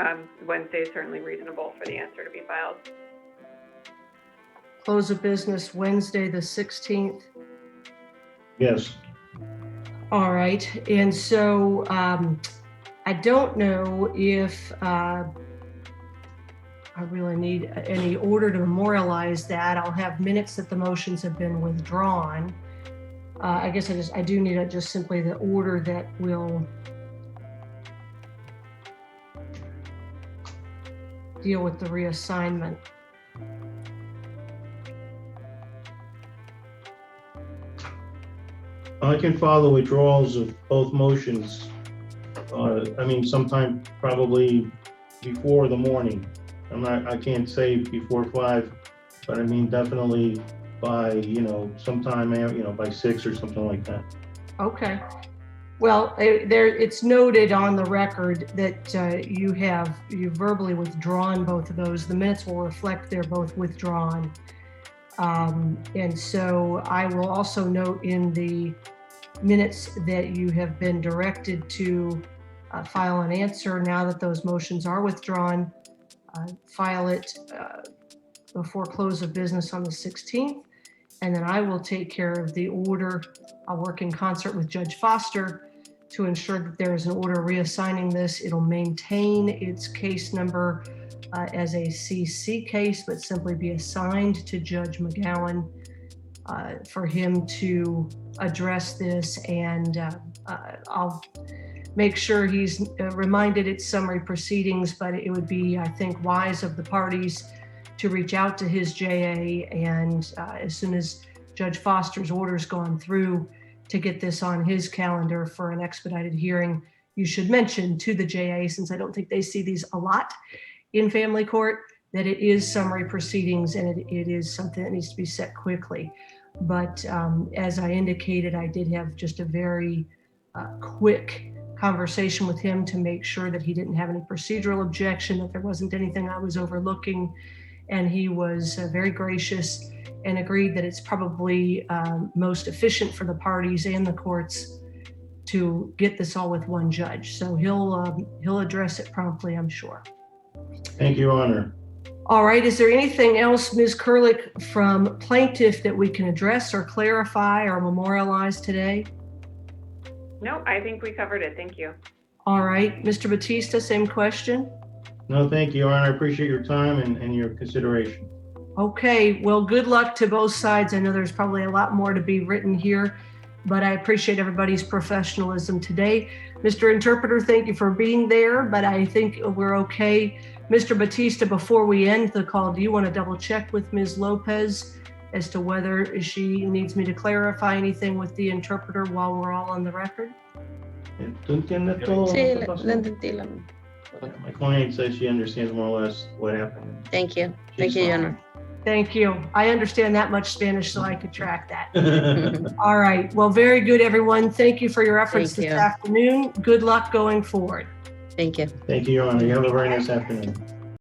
Wednesday is certainly reasonable for the answer to be filed. Close of business Wednesday, the 16th. Yes. All right, and so I don't know if I really need any order to memorialize that. I'll have minutes that the motions have been withdrawn. I guess I do need just simply the order that will deal with the reassignment. I can file the withdrawals of both motions. I mean, sometime probably before the morning. I can't say before 5, but I mean, definitely by, sometime, by 6 or something like that. Okay. Well, it's noted on the record that you verbally withdrawn both of those. The minutes will reflect they're both withdrawn. And so I will also note in the minutes that you have been directed to file an answer now that those motions are withdrawn. File it before close of business on the 16th. And then I will take care of the order. I'll work in concert with Judge Foster to ensure that there is an order reassigning this. It'll maintain its case number as a CC case, but simply be assigned to Judge McGowan for him to address this. And I'll make sure he's reminded it's summary proceedings, but it would be, I think, wise of the parties to reach out to his JA and as soon as Judge Foster's order's gone through, to get this on his calendar for an expedited hearing. You should mention to the JA, since I don't think they see these a lot in family court, that it is summary proceedings and it is something that needs to be set quickly. But as I indicated, I did have just a very quick conversation with him to make sure that he didn't have any procedural objection, that there wasn't anything I was overlooking. And he was very gracious and agreed that it's probably most efficient for the parties and the courts to get this all with one judge. So he'll address it promptly, I'm sure. Thank you, Your Honor. All right, is there anything else, Ms. Kurlik, from plaintiff that we can address or clarify or memorialize today? No, I think we covered it. Thank you. All right, Mr. Batista, same question. No, thank you, Your Honor. I appreciate your time and your consideration. Okay, well, good luck to both sides. I know there's probably a lot more to be written here, but I appreciate everybody's professionalism today. Mr. Interpreter, thank you for being there, but I think we're okay. Mr. Batista, before we end the call, do you want to double check with Ms. Lopez as to whether she needs me to clarify anything with the interpreter while we're all on the record? ¿Tú entiendes todo? Sí, lo que la pasó? entendí. My client says she understands more or less what happened. Thank you. Thank you, Your Honor. Thank you. I understand that much Spanish, so I could track that. All right. Well, very good, everyone. Thank you for your efforts Thank this you. afternoon. Good luck going forward. Thank you. Thank you, Your Honor. You have a very nice afternoon.